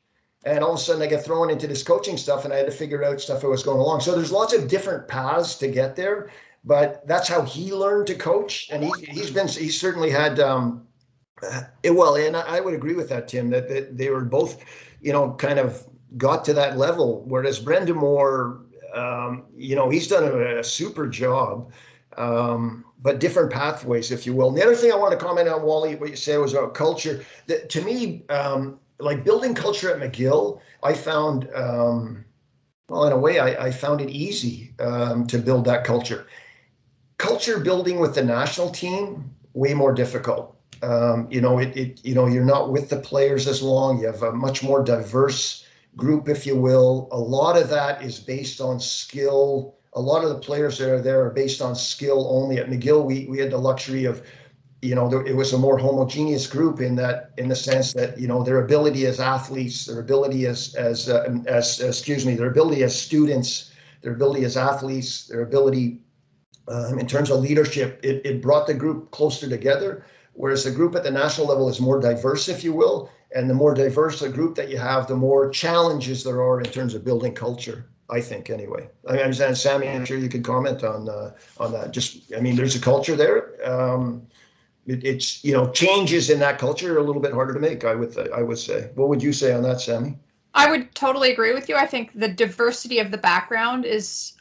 And all of a sudden I get thrown into this coaching stuff and I had to figure out stuff that was going along. So there's lots of different paths to get there, but that's how he learned to coach. And he's certainly had, well, and I would agree with that, Tim, that they were both, kind of got to that level. Whereas Brindamore, he's done a super job, but different pathways, if you will. And the other thing I want to comment on, Wally, what you said was about culture. That, to me, like building culture at McGill, I found, well, in a way, I found it easy to build that culture. Culture building with the national team, way more difficult. You're not with the players as long. You have a much more diverse group, if you will. A lot of that is based on skill. A lot of the players that are there are based on skill only. At McGill, we had the luxury of, it was a more homogeneous group in the sense that, their ability as athletes, their ability as their ability as students, their ability as athletes, their ability in terms of leadership, it brought the group closer together. Whereas the group at the national level is more diverse, if you will, and the more diverse a group that you have, the more challenges there are in terms of building culture, I think, anyway. I understand, Sammy, I'm sure you could comment on that. There's a culture there. It's changes in that culture are a little bit harder to make, I would say. What would you say on that, Sammy? I would totally agree with you. I think the diversity of the background is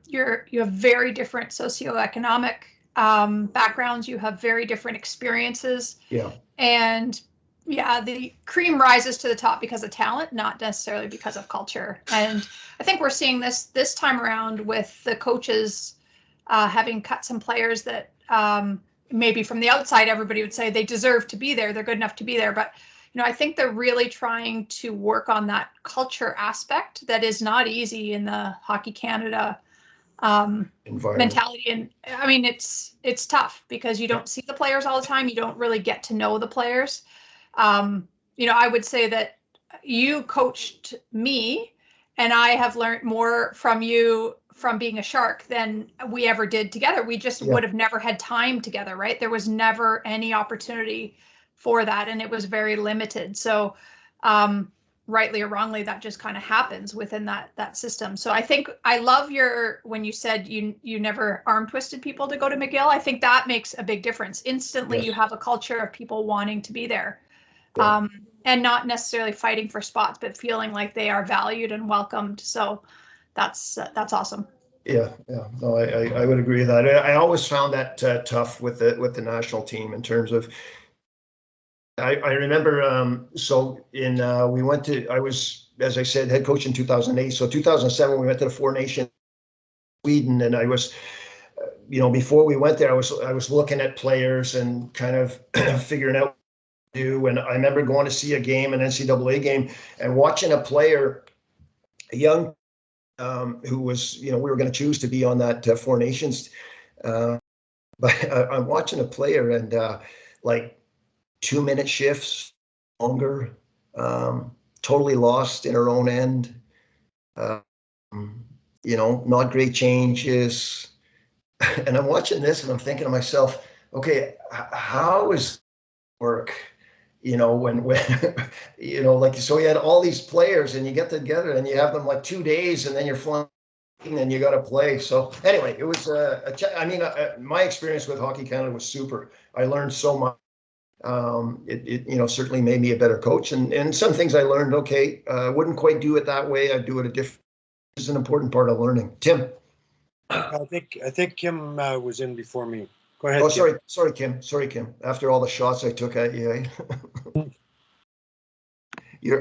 you have very different socioeconomic backgrounds. You have very different experiences. Yeah. And yeah, the cream rises to the top because of talent, not necessarily because of culture. And I think we're seeing this time around with the coaches having cut some players that maybe from the outside everybody would say they deserve to be there. They're good enough to be there. But I think they're really trying to work on that culture aspect that is not easy in the Hockey Canada mentality. And it's tough because you don't see the players all the time. You don't really get to know the players. I would say that you coached me and I have learned more from you from being a Shark than we ever did together. We just would have never had time together, right? There was never any opportunity for that, and it was very limited. So rightly or wrongly, that just kind of happens within that system. So I think I love when you said you never arm twisted people to go to McGill. I think that makes a big difference. Instantly, you have a culture of people wanting to be there, and not necessarily fighting for spots, but feeling like they are valued and welcomed. So that's awesome. Yeah. No, I would agree with that. I always found that tough with the national team in terms of. I remember, I was, as I said, head coach in 2008. So 2007, we went to the Four Nations, Sweden, and I was, before we went there, I was looking at players and kind of figuring out what to do. And I remember going to see an NCAA game, and watching a player, a young, who was, we were going to choose to be on that Four Nations. But I'm watching a player and 2-minute shifts, longer, totally lost in her own end, not great changes. And I'm watching this and I'm thinking to myself, okay, how is it work? When so you had all these players and you get together and you have them 2 days and then you're flying and you got to play. So anyway, it was my experience with Hockey Canada was super. I learned so much. It certainly made me a better coach, and some things I learned, wouldn't quite do it that way. I'd do it a different. This is an important part of learning. Tim. I think Kim was in before me. Go ahead. Oh, sorry, Kim. Sorry, Kim. After all the shots I took at you,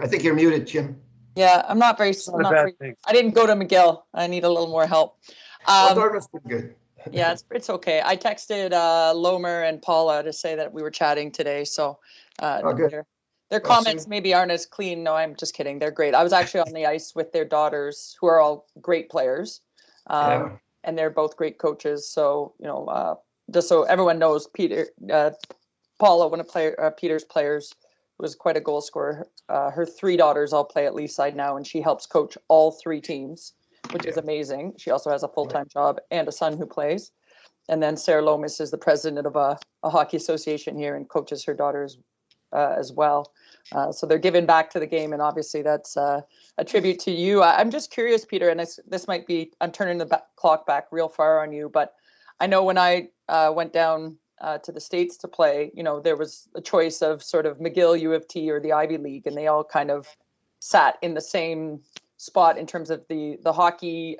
I think you're muted, Kim. Yeah, I'm not very. I didn't go to McGill. I need a little more help. Dartmouth's pretty good. Yeah, it's okay. I texted Lomer and Paula to say that we were chatting today. So their comments maybe aren't as clean. No, I'm just kidding. They're great. I was actually on the ice with their daughters, who are all great players. And they're both great coaches. So, just so everyone knows, Paula, one of Peter's players, who is quite a goal scorer. Her 3 daughters all play at Leaside now, and she helps coach all 3 teams, which is amazing. She also has a full-time job and a son who plays. And then Sarah Lomas is the president of a hockey association here and coaches her daughters as well. So they're giving back to the game, and obviously that's a tribute to you. I'm just curious, Peter, and this might be, I'm turning the clock back real far on you, but I know when I went down to the States to play, you know, there was a choice of sort of McGill, U of T, or the Ivy League, and they all kind of sat in the same spot in terms of the hockey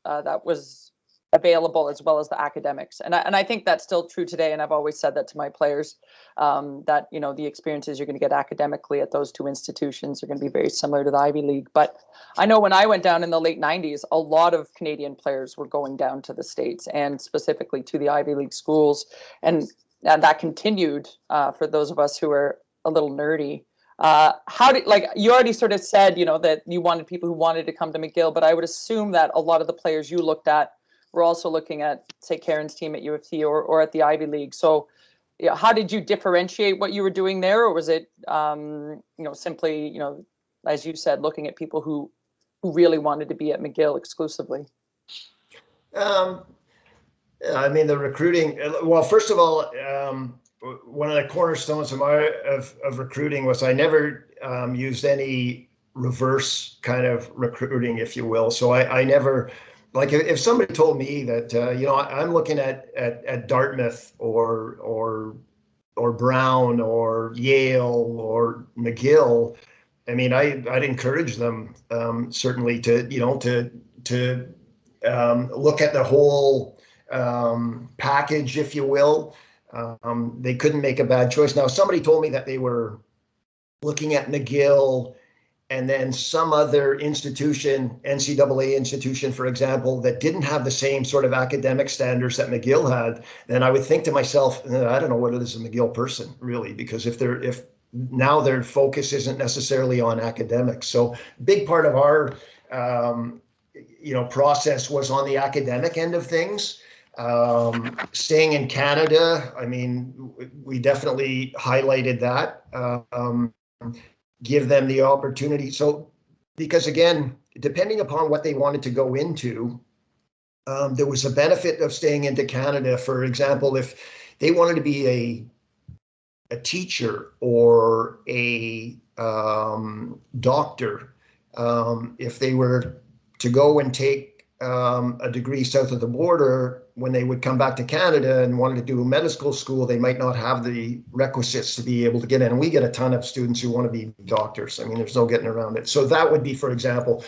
that was available, as well as the academics. And I think that's still true today. And I've always said that to my players, that, you know, the experiences you're going to get academically at those 2 institutions are going to be very similar to the Ivy League. But I know when I went down in the late 90s, a lot of Canadian players were going down to the States and specifically to the Ivy League schools. And that continued for those of us who are a little nerdy. How did, like, you already sort of said, you know, that you wanted people who wanted to come to McGill, but I would assume that a lot of the players you looked at were also looking at, say, Karen's team at U of T or at the Ivy League. So, yeah, how did you differentiate what you were doing there, or was it, you know, simply, you know, as you said, looking at people who really wanted to be at McGill exclusively? I mean, the recruiting. Well, first of all, one of the cornerstones of recruiting was I never used any reverse kind of recruiting, if you will. So I never. Like if somebody told me that, you know, I'm looking at Dartmouth or Brown or Yale or McGill, I mean, I'd encourage them certainly to, you know, to look at the whole package, if you will. They couldn't make a bad choice. Now, somebody told me that they were looking at McGill and then some other institution, NCAA institution, for example, that didn't have the same sort of academic standards that McGill had, then I would think to myself, I don't know what it is a McGill person, really, because if now their focus isn't necessarily on academics. So big part of our, you know, process was on the academic end of things. Staying in Canada, I mean, we definitely highlighted that. Give them the opportunity. So, because again, depending upon what they wanted to go into, there was a benefit of staying into Canada. For example, if they wanted to be a teacher or a doctor, if they were to go and take a degree south of the border, when they would come back to Canada and wanted to do a medical school, they might not have the requisites to be able to get in. And we get a ton of students who want to be doctors. I mean, there's no getting around it. So that would be, for example,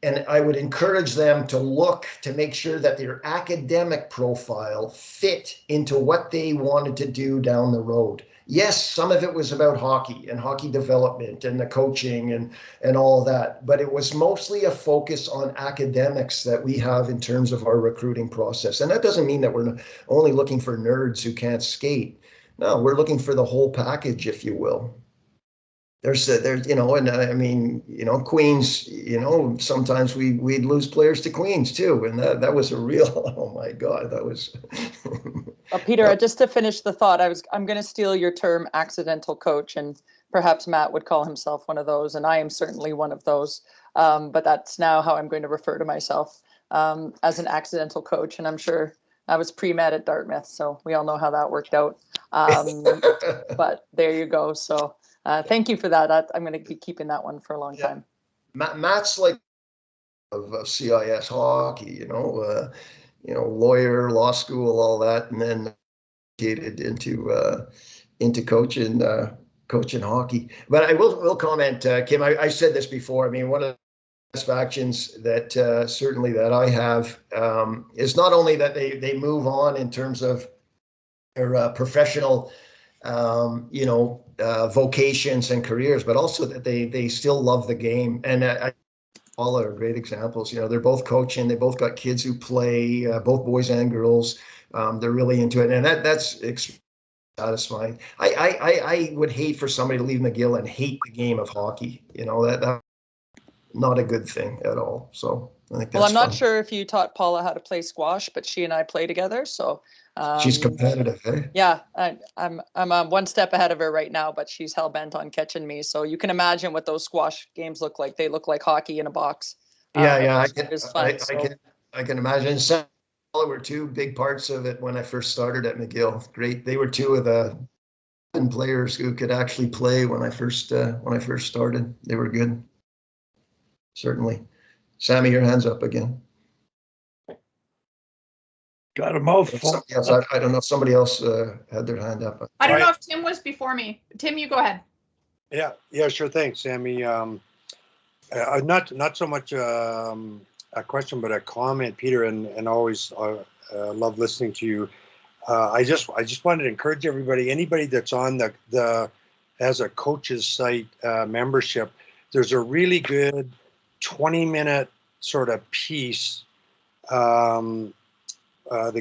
and I would encourage them to look to make sure that their academic profile fit into what they wanted to do down the road. Yes, some of it was about hockey and hockey development and the coaching and all that, but it was mostly a focus on academics that we have in terms of our recruiting process. And that doesn't mean that we're only looking for nerds who can't skate. No, we're looking for the whole package, if you will. There's, you know, and I mean, you know, Queens, you know, sometimes we'd lose players to Queens too. And that was a real, oh my God, that was. Peter, just to finish the thought, I'm going to steal your term accidental coach, and perhaps Matt would call himself one of those. And I am certainly one of those. But that's now how I'm going to refer to myself, as an accidental coach. And I'm sure I was pre-med at Dartmouth, so we all know how that worked out. But there you go. So thank you for that. I'm going to be keeping that one for a long time. Matt's like of CIS hockey, you know, lawyer, law school, all that, and then get into coaching hockey. But I will comment, Kim. I said this before. I mean, one of the satisfactions that certainly that I have is not only that they move on in terms of their professional, vocations and careers, but also that they still love the game. And all are great examples. You know, they're both coaching. They both got kids who play, both boys and girls. They're really into it, and that's satisfying. I would hate for somebody to leave McGill and hate the game of hockey. You know, that's not a good thing at all. So I think that's I'm not fun. sure if you taught Paula how to play squash, but she and I play together. So She's competitive, eh? Yeah, I'm one step ahead of her right now, but she's hell bent on catching me. So you can imagine what those squash games look like. They look like hockey in a box. Yeah, It was fun. I can imagine. Some were two big parts of it when I first started at McGill. Great, they were two of the players who could actually play when I first started. They were good, certainly. Sammy, your hand's up again. Got a mouthful. Yes, I don't know if somebody else had their hand up. I don't know if Tim was before me. Tim, you go ahead. Yeah, sure thing, Sammy. Not so much a question, but a comment, Peter, and always love listening to you. I just wanted to encourage everybody, anybody that's on the as a coach's site membership, there's a really good 20-minute sort of piece. The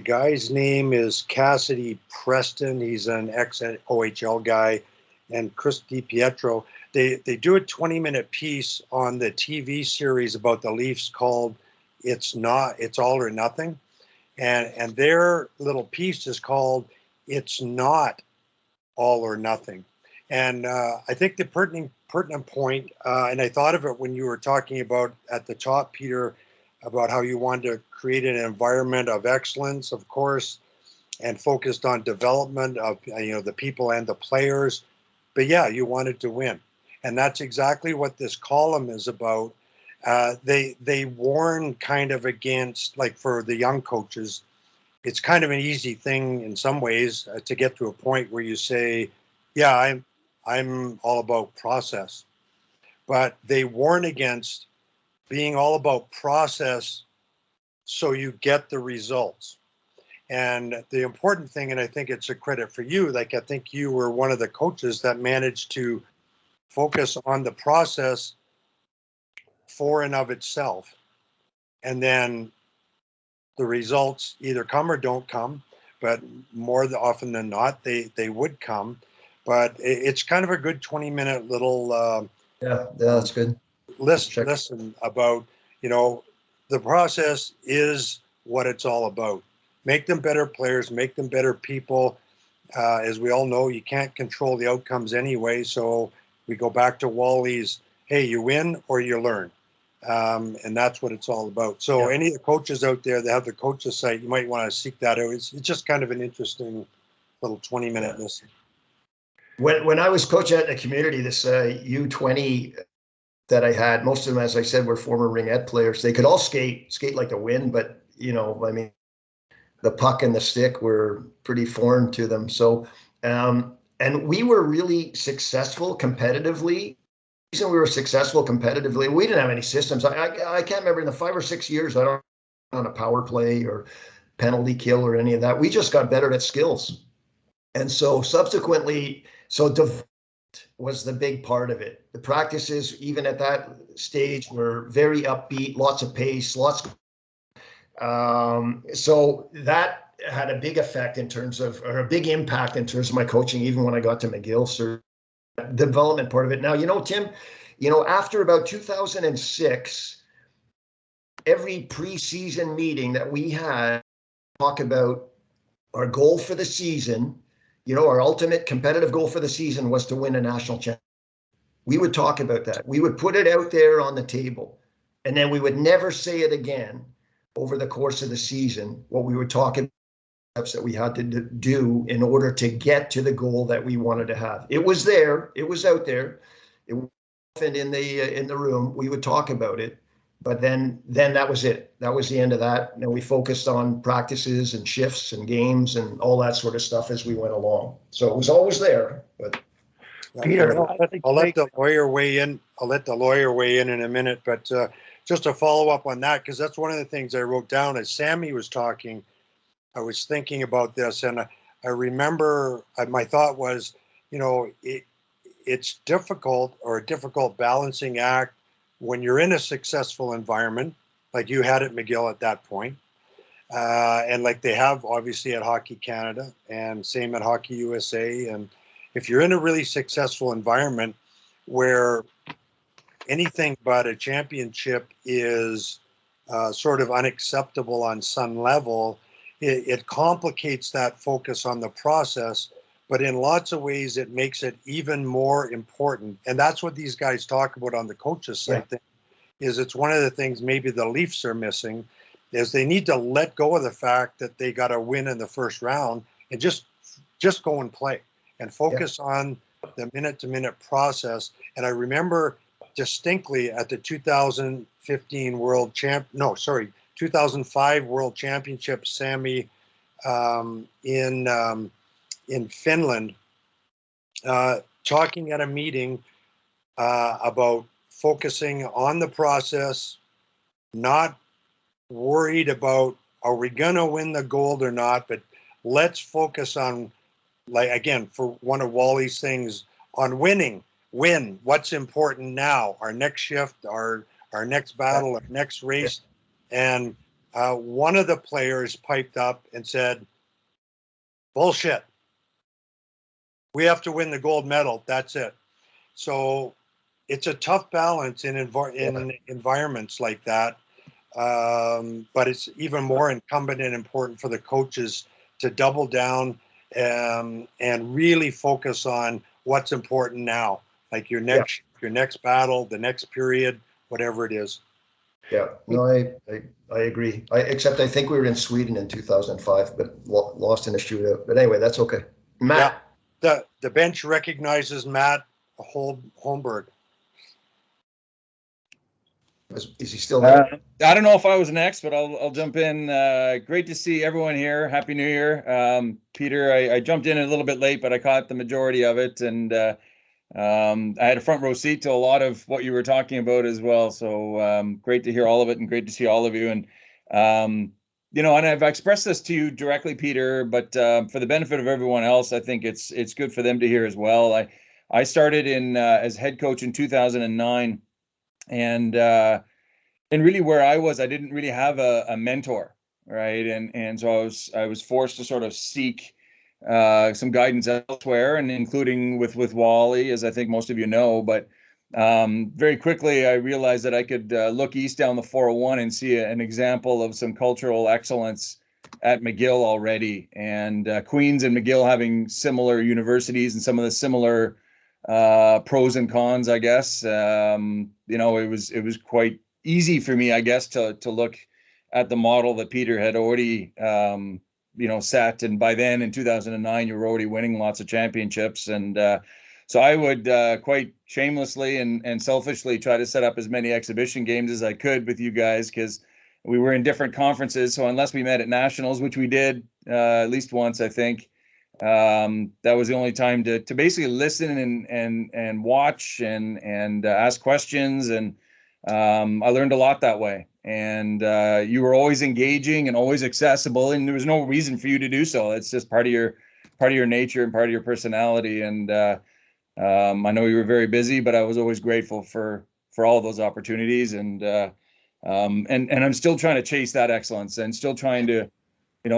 guy's name is Cassidy Preston. He's an ex-OHL guy, and Chris DiPietro. They do a 20-minute piece on the TV series about the Leafs called It's All or Nothing. And their little piece is called It's Not All or Nothing. And I think the pertinent point, and I thought of it when you were talking about at the top, Peter, about how you wanted to create an environment of excellence, of course, and focused on development of the people and the players. But yeah, you wanted to win. And that's exactly what this column is about. They warn kind of against, like for the young coaches, it's kind of an easy thing in some ways to get to a point where you say, yeah, I'm all about process. But they warn against being all about process so you get the results. And the important thing, and I think it's a credit for you, like I think you were one of the coaches that managed to focus on the process for and of itself. And then the results either come or don't come, but more often than not, they would come. But it's kind of a good 20-minute little yeah, that's good. Listen about, the process is what it's all about. Make them better players, make them better people. As we all know, you can't control the outcomes anyway. So we go back to Wally's, hey, you win or you learn. And that's what it's all about. So any of the coaches out there that have the coaches site, you might want to seek that out. It's just kind of an interesting little 20-minute listen. When I was coaching at the community, this U20 that I had, most of them, as I said, were former ringette players. They could all skate like the wind, but I mean, the puck and the stick were pretty foreign to them. So, and we were really successful competitively. The reason we were successful competitively, we didn't have any systems. I can't remember in the 5 or 6 years I don't on a power play or penalty kill or any of that. We just got better at skills. And so subsequently, was the big part of it. The practices, even at that stage, were very upbeat, lots of pace, so that had a big effect or a big impact in terms of my coaching, even when I got to McGill. So the development part of it. Now, Tim, after about 2006, every preseason meeting that we had talk about our goal for the season, our ultimate competitive goal for the season was to win a national championship. We would talk about that. We would put it out there on the table, and then we would never say it again over the course of the season, what we were talking about that we had to do in order to get to the goal that we wanted to have. It was there. It was out there. It was often in the room. We would talk about it. But then that was it. That was the end of that. And we focused on practices and shifts and games and all that sort of stuff as we went along. So it was always there. But Peter, I'll let the lawyer weigh in. I'll let the lawyer weigh in a minute. But just to follow up on that, because that's one of the things I wrote down as Sammy was talking. I was thinking about this, and I remember my thought was, it's difficult or a difficult balancing act when you're in a successful environment, like you had at McGill at that point, and like they have obviously at Hockey Canada and same at Hockey USA. And if you're in a really successful environment where anything but a championship is sort of unacceptable on some level, it complicates that focus on the process, but in lots of ways it makes it even more important. And that's what these guys talk about on the coaches side. Yeah. Is it's one of the things maybe the Leafs are missing, is they need to let go of the fact that they got to win in the first round and just go and play and focus on the minute-to-minute process. And I remember distinctly at the 2005 World Championship, Sammy, in Finland, talking at a meeting about focusing on the process, not worried about are we going to win the gold or not, but let's focus on, like, again, for one of Wally's things, on win, what's important now, our next shift, our next battle, our next race. And one of the players piped up and said, bullshit. We have to win the gold medal. That's it. So it's a tough balance in environments like that. But it's even more incumbent and important for the coaches to double down and really focus on what's important now, like your next battle, the next period, whatever it is. Yeah, no, I agree. Except I think we were in Sweden in 2005, but lost in a shootout. But anyway, that's okay. Matt. Yeah, the bench recognizes Matt Holmberg. Is he still there? I don't know if I was next, but I'll jump in. Great to see everyone here. Happy New Year. Peter, I jumped in a little bit late, but I caught the majority of it. And I had a front row seat to a lot of what you were talking about as well. So great to hear all of it and great to see all of you. And, and I've expressed this to you directly, Peter, but for the benefit of everyone else, I think it's good for them to hear as well. I started in as head coach in 2009. And really where I was, I didn't really have a mentor, right? And so I was forced to sort of seek some guidance elsewhere, and including with Wally, as I think most of you know. But very quickly, I realized that I could look east down the 401 and see an example of some cultural excellence at McGill already. And Queens and McGill having similar universities and some of the similar pros and cons, I guess. It was quite easy for me, I guess, to look at the model that Peter had already set. And by then in 2009, you were already winning lots of championships. And so I would quite shamelessly and selfishly try to set up as many exhibition games as I could with you guys, because we were in different conferences. So unless we met at nationals, which we did at least once, I think, that was the only time to basically listen and watch and ask questions. And I learned a lot that way. And you were always engaging and always accessible, and there was no reason for you to do so. It's just part of your nature and part of your personality. And I know you were very busy, but I was always grateful for all those opportunities. And I'm still trying to chase that excellence and still trying to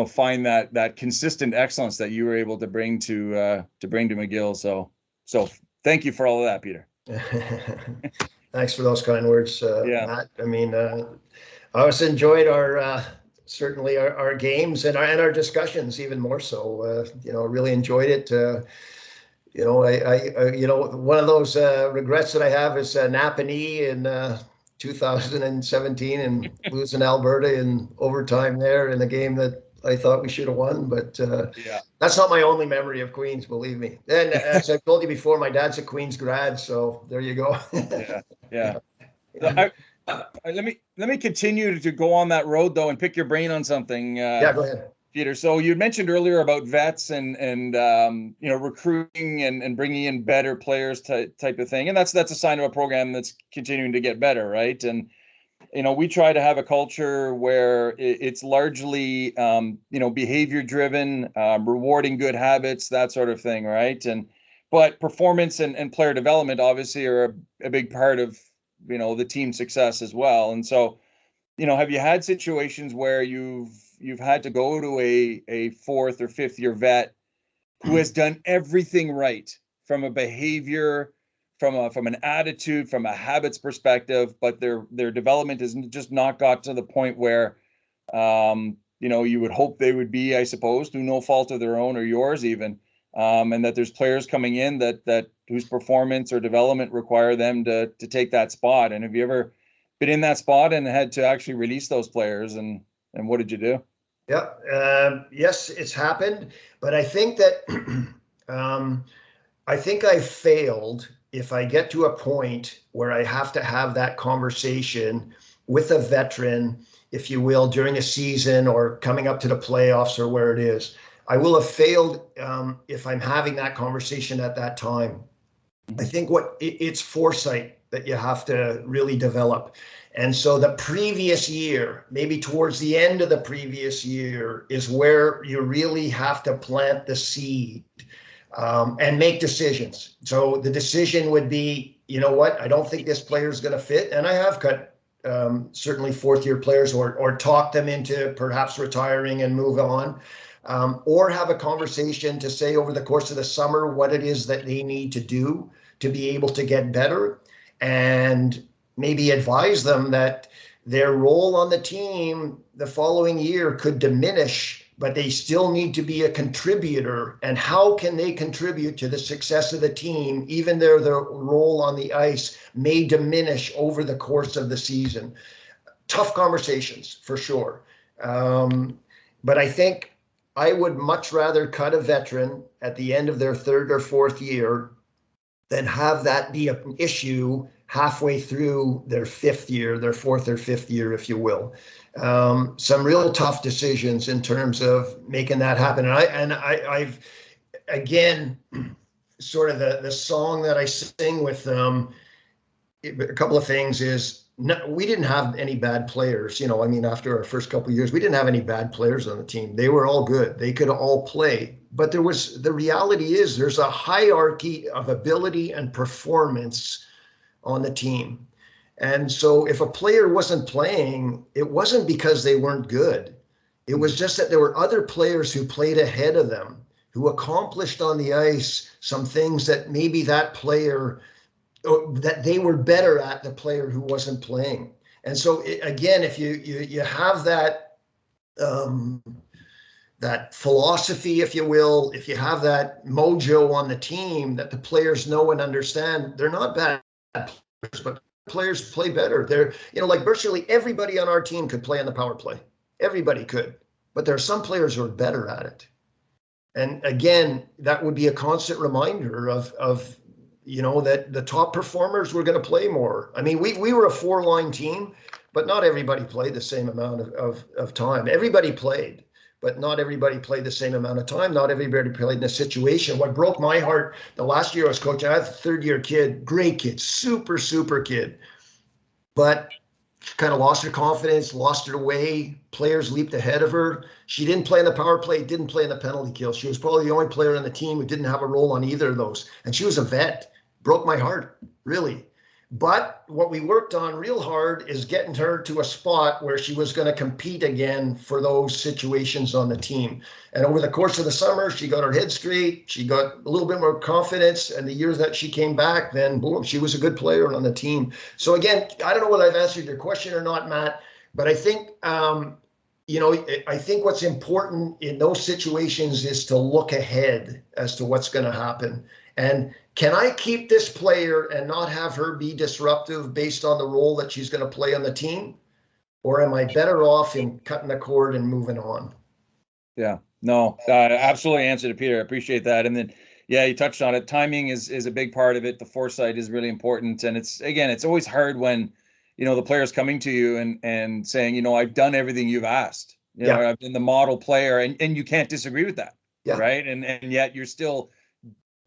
find that consistent excellence that you were able to bring to McGill. So thank you for all of that, Peter. Thanks for those kind words, Matt. I mean, I always enjoyed certainly our games and our discussions even more so. Really enjoyed it. One of those regrets that I have is Napanee in 2017 and losing Alberta in overtime there in a game that I thought we should have won, but that's not my only memory of Queens, believe me. And as I told you before, my dad's a Queens grad, so there you go. Yeah. Let me continue to go on that road though and pick your brain on something. Go ahead, Peter. So you mentioned earlier about vets and recruiting and bringing in better players type of thing, and that's a sign of a program that's continuing to get better, right? And we try to have a culture where it's largely, behavior driven, rewarding good habits, that sort of thing, right? But performance and player development obviously are a big part of, the team success as well. And so, have you had situations where you've had to go to a fourth or fifth year vet who has done everything right from a behavior, from an attitude, from a habits perspective, but their development has just not got to the point where you would hope they would be, I suppose, through no fault of their own or yours even. And that there's players coming in that whose performance or development require them to take that spot. And have you ever been in that spot and had to actually release those players, and what did you do? Yeah, yes, it's happened, but I think that I think I failed if I get to a point where I have to have that conversation with a veteran, if you will, during a season or coming up to the playoffs or where it is. I will have failed if I'm having that conversation at that time. I think it's foresight that you have to really develop. And so the previous year, maybe towards the end of the previous year, is where you really have to plant the seed and make decisions. So the decision would be, you know what, I don't think this player is going to fit. And I have cut certainly fourth-year players or talk them into perhaps retiring and move on. Or have a conversation to say over the course of the summer what it is that they need to do to be able to get better, and maybe advise them that their role on the team the following year could diminish, but they still need to be a contributor. And how can they contribute to the success of the team, even though their role on the ice may diminish over the course of the season? Tough conversations for sure. But I think I would much rather cut a veteran at the end of their third or fourth year than have that be an issue halfway through their fifth year, their fourth or fifth year, if you will. Some real tough decisions in terms of making that happen. And I've again, sort of the song that I sing with them, a couple of things is, no, we didn't have any bad players. I mean, after our first couple of years, we didn't have any bad players on the team. They were all good. They could all play. But the reality is there's a hierarchy of ability and performance on the team. And so if a player wasn't playing, it wasn't because they weren't good. It was just that there were other players who played ahead of them, who accomplished on the ice some things that maybe that player, that they were better at, the player who wasn't playing. And so again, if you have that that philosophy, if you will, if you have that mojo on the team that the players know and understand, they're not bad players, but players play better. They're, like virtually everybody on our team could play on the power play. Everybody could, but there are some players who are better at it. And again, that would be a constant reminder of that the top performers were going to play more. I mean, we were a 4-line team, but not everybody played the same amount of time. Everybody played, but not everybody played the same amount of time. Not everybody played in a situation. What broke my heart the last year I was coaching, I had a third-year kid, great kid, super, super kid, but she kind of lost her confidence, lost her way. Players leaped ahead of her. She didn't play in the power play, didn't play in the penalty kill. She was probably the only player on the team who didn't have a role on either of those. And she was a vet. Broke my heart, really. But what we worked on real hard is getting her to a spot where she was going to compete again for those situations on the team. And over the course of the summer, she got her head straight. She got a little bit more confidence. And the years that she came back, then boom, she was a good player on the team. So again, I don't know whether I've answered your question or not, Matt, but I think, I think what's important in those situations is to look ahead as to what's going to happen. And can I keep this player and not have her be disruptive based on the role that she's going to play on the team? Or am I better off in cutting the cord and moving on? Yeah, no, absolutely answer to Peter. I appreciate that. And then, yeah, you touched on it. Timing is a big part of it. The foresight is really important. And it's always hard when, the player's coming to you and saying, I've done everything you've asked. I've been the model player, and you can't disagree with that. Yeah. Right. And yet you're still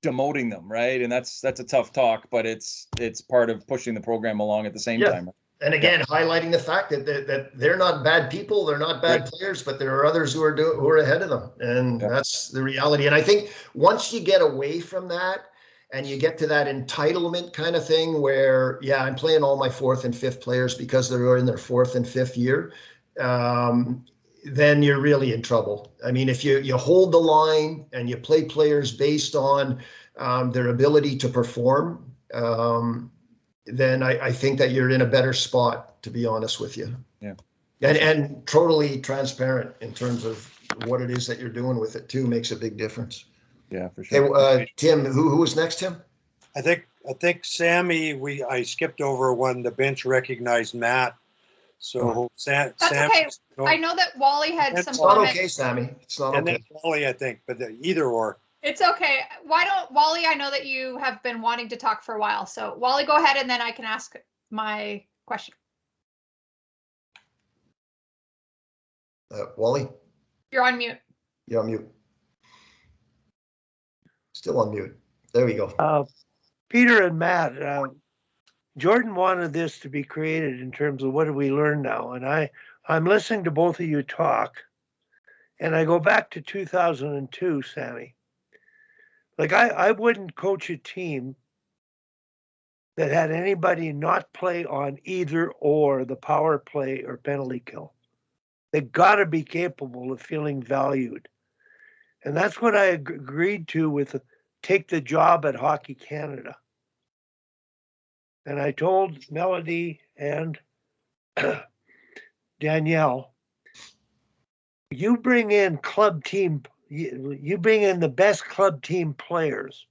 demoting them, right? And that's a tough talk, but it's part of pushing the program along at the same time. And again, highlighting the fact that they're not bad people, they're not bad players, but there are others who are ahead of them, and that's the reality. And I think once you get away from that and you get to that entitlement kind of thing where, I'm playing all my fourth and fifth players because they're in their fourth and fifth year, then you're really in trouble. I mean, if you hold the line and you play players based on their ability to perform, then I think that you're in a better spot, to be honest with you. Yeah. And totally transparent in terms of what it is that you're doing with it too makes a big difference. Yeah, for sure. Hey, Tim, who was next, Tim? I think Sammy, I skipped over when the bench recognized Matt. So Sam. That's okay. I know that Wally had some It's not comments. okay, Sammy. It's not And okay. then Wally, I think, but either or. It's okay. Why don't Wally? I know that you have been wanting to talk for a while. So Wally, go ahead, and then I can ask my question. Wally, You're on mute. you're on mute. Still on mute. There we go. Peter and Matt, Jordan wanted this to be created in terms of what do we learn now, and I'm listening to both of you talk, and I go back to 2002, Sammy. Like I wouldn't coach a team that had anybody not play on either or the power play or penalty kill. They got to be capable of feeling valued. And that's what I agreed to with take the job at Hockey Canada. And I told Melody and Danielle, you bring in club team, you bring in the best club team players.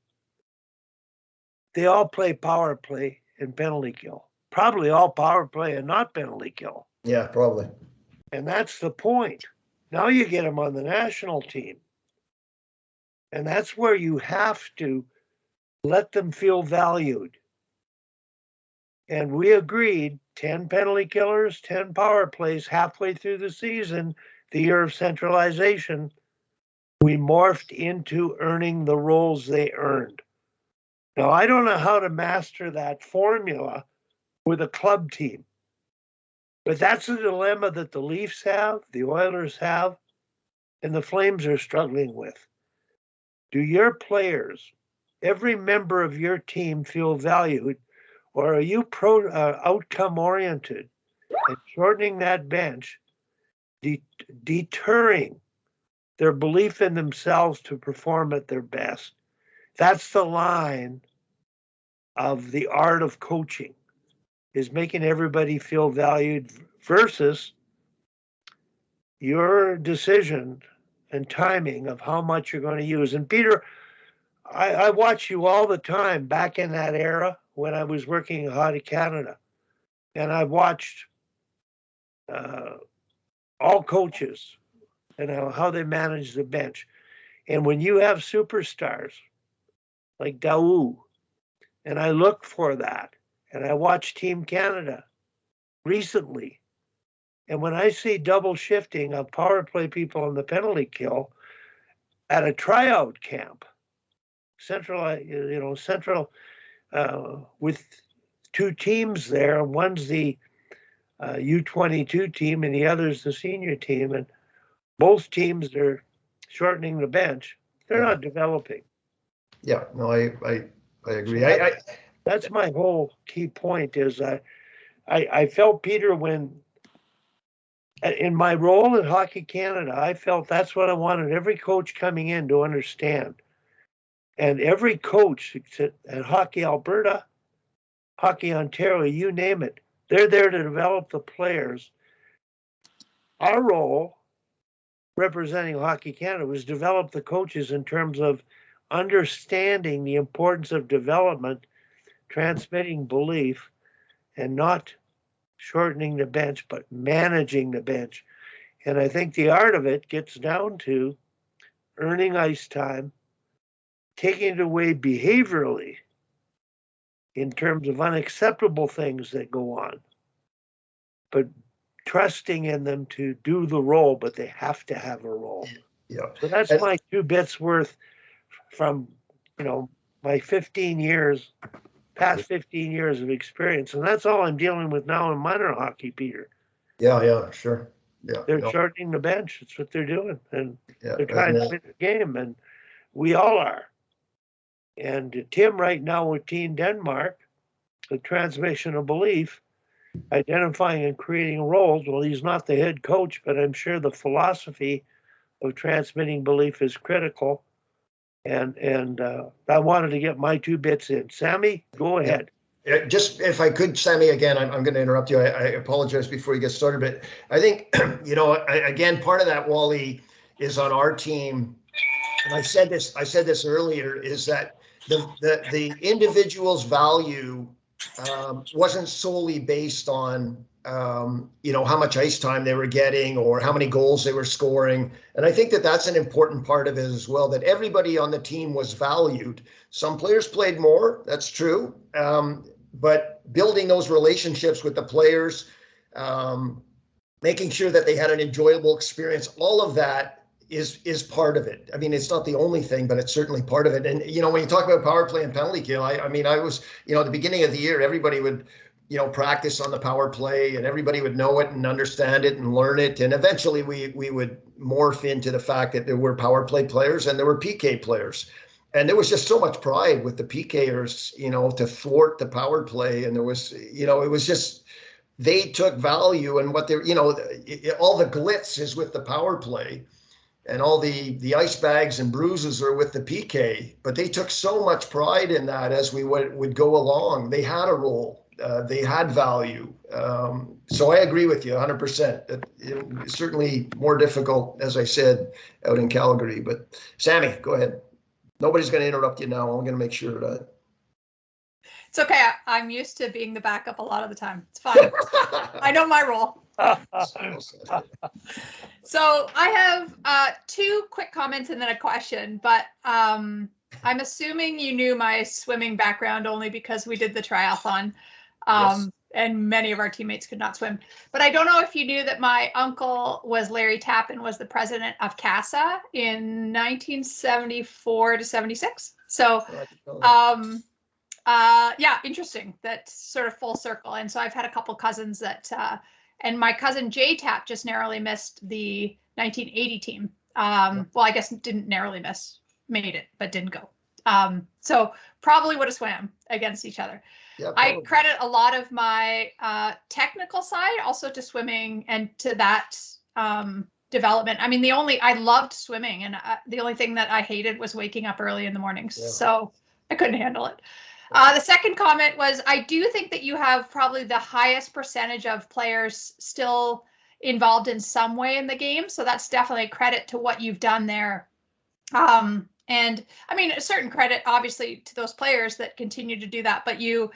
They all play power play and penalty kill. Probably all power play and not penalty kill. Yeah, probably. And that's the point. Now you get them on the national team. And that's where you have to let them feel valued. And we agreed 10 penalty killers, 10 power plays halfway through the season, the year of centralization. We morphed into earning the roles they earned. Now, I don't know how to master that formula with a club team, but that's a dilemma that the Leafs have, the Oilers have, and the Flames are struggling with. Do your players, every member of your team, feel valued, or are you outcome oriented and shortening that bench, deterring their belief in themselves to perform at their best? That's the line of the art of coaching, is making everybody feel valued versus your decision and timing of how much you're going to use. And Peter, I watch you all the time back in that era when I was working in Hockey Canada. And I've watched all coaches and how they manage the bench. And when you have superstars like Daou, and I look for that, and I watch Team Canada recently, and when I see double shifting of power play people on the penalty kill at a tryout camp, central with two teams there, one's the U22 team and the other's the senior team, and both teams are shortening the bench. They're not developing. Yeah, no, I agree. So that's my whole key point is I felt, Peter, when in my role at Hockey Canada, I felt that's what I wanted every coach coming in to understand. And every coach at Hockey Alberta, Hockey Ontario, you name it, they're there to develop the players. Our role, representing Hockey Canada, was develop the coaches in terms of understanding the importance of development, transmitting belief, and not shortening the bench, but managing the bench. And I think the art of it gets down to earning ice time, taking it away behaviorally in terms of unacceptable things that go on, but trusting in them to do the role, but they have to have a role. Yeah. So that's my 2 bits worth from, my 15 years, past 15 years of experience. And that's all I'm dealing with now in minor hockey, Peter. Yeah, sure. Yeah. They're shortening the bench. That's what they're doing. And yeah, they're trying to win the game. And we all are. And Tim right now with Team Denmark, the transmission of belief, identifying and creating roles. Well, he's not the head coach, but I'm sure the philosophy of transmitting belief is critical. And I wanted to get my 2 bits in. Sammy, go ahead. Just if I could, Sammy, again, I'm going to interrupt you. I apologize before you get started, but I think, again, part of that, Wally, is on our team. And I said this earlier, is that the individual's value wasn't solely based on how much ice time they were getting or how many goals they were scoring. And I think that that's an important part of it as well, that everybody on the team was valued. Some players played more, that's true. But building those relationships with the players, making sure that they had an enjoyable experience, all of that is part of it. I mean, it's not the only thing, but it's certainly part of it. And, when you talk about power play and penalty kill, I was, at the beginning of the year, everybody would, practice on the power play and everybody would know it and understand it and learn it. And eventually we would morph into the fact that there were power play players and there were PK players. And there was just so much pride with the PKers, to thwart the power play. And there was, it was just, they took value and what they're, all the glitz is with the power play. And all the ice bags and bruises are with the PK, but they took so much pride in that as we would go along. They had a role, they had value. So I agree with you 100%. It's certainly more difficult, as I said, out in Calgary. But Sammy, go ahead. Nobody's going to interrupt you now. I'm going to make sure that. It's okay. I'm used to being the backup a lot of the time. It's fine. I know my role. So I have 2 quick comments and then a question, but I'm assuming you knew my swimming background only because we did the triathlon, Yes. and many of our teammates could not swim. But I don't know if you knew that my uncle was Larry Tappan, was the president of CASA in 1974 to 76. So yeah, interesting. That's sort of full circle. And so I've had a couple cousins that, and my cousin Jay Tapp just narrowly missed the 1980 team. Well, I guess didn't narrowly miss, made it, but didn't go. So probably would have swam against each other. Yeah, I credit a lot of my technical side also to swimming and to that development. I mean, I loved swimming, and the only thing that I hated was waking up early in the mornings. Yeah. So I couldn't handle it. The second comment was, I do think that you have probably the highest percentage of players still involved in some way in the game. So that's definitely a credit to what you've done there. And I mean, a certain credit, obviously, to those players that continue to do that, but you,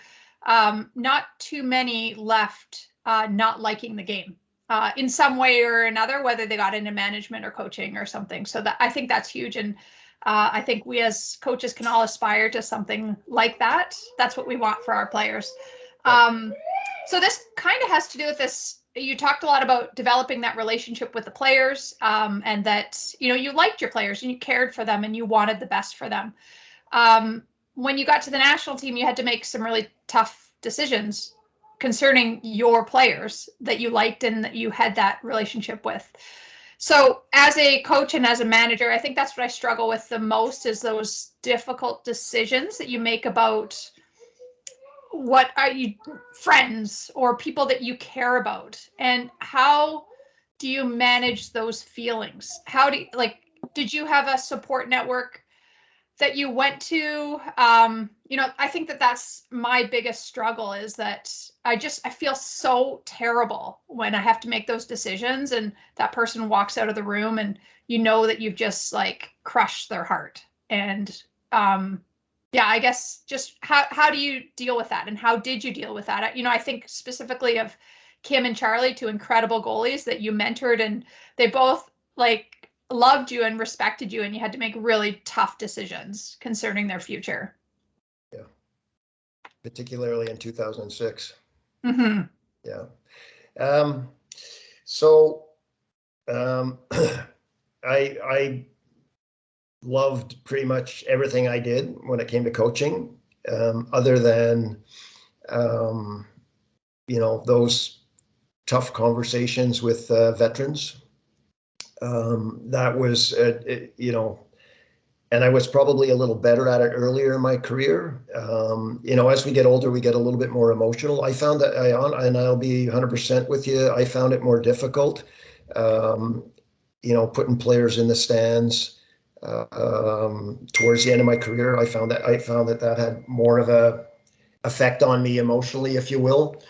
not too many left not liking the game in some way or another, whether they got into management or coaching or something. So that, I think that's huge. And I think we as coaches can all aspire to something like that. That's what we want for our players. So this kind of has to do with this. You talked a lot about developing that relationship with the players, and that, you liked your players and you cared for them and you wanted the best for them. When you got to the national team, you had to make some really tough decisions concerning your players that you liked and that you had that relationship with. So as a coach and as a manager, I think that's what I struggle with the most, is those difficult decisions that you make about what are you, friends or people that you care about, and how do you manage those feelings? How do you, did you have a support network that you went to? I think that that's my biggest struggle, is that I feel so terrible when I have to make those decisions and that person walks out of the room and that you've just crushed their heart. And yeah, I guess just how do you deal with that, and how did you deal with that? I think specifically of Kim and Charlie, 2 incredible goalies that you mentored, and they both loved you and respected you, and you had to make really tough decisions concerning their future. Yeah, particularly in 2006. Mm-hmm. Yeah. I loved pretty much everything I did when it came to coaching, other than, those tough conversations with veterans. That was, and I was probably a little better at it earlier in my career. As we get older, we get a little bit more emotional. I found that and I'll be 100% with you, I found it more difficult, putting players in the stands. Towards the end of my career, I found that had more of a effect on me emotionally, if you will.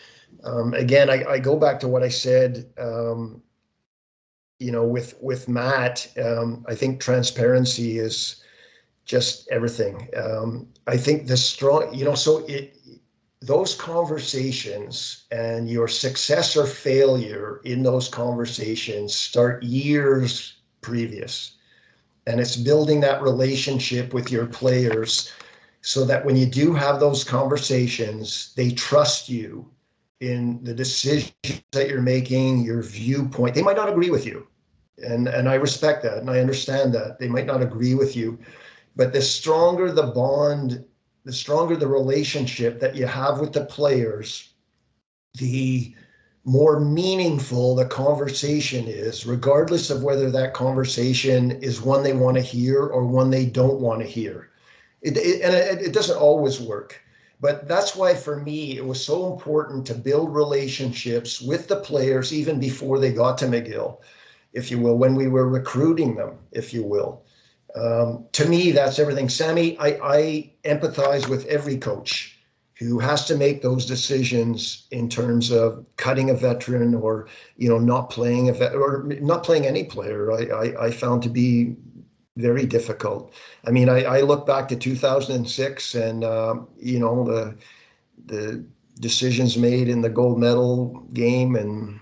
Again, I go back to what I said, with Matt. I think transparency is just everything. I think the strong, those conversations and your success or failure in those conversations start years previous. And it's building that relationship with your players so that when you do have those conversations, they trust you in the decisions that you're making, your viewpoint. They might not agree with you. And I respect that and I understand that. They might not agree with you. But the stronger the bond, the stronger the relationship that you have with the players, the more meaningful the conversation is, regardless of whether that conversation is one they want to hear or one they don't want to hear. It doesn't always work. But that's why, for me, it was so important to build relationships with the players even before they got to McGill, if you will, when we were recruiting them, if you will. To me, that's everything. Sammy, I empathize with every coach who has to make those decisions in terms of cutting a veteran or, not playing or not playing any player. I found to be very difficult. I mean, I look back to 2006 and, the decisions made in the gold medal game and,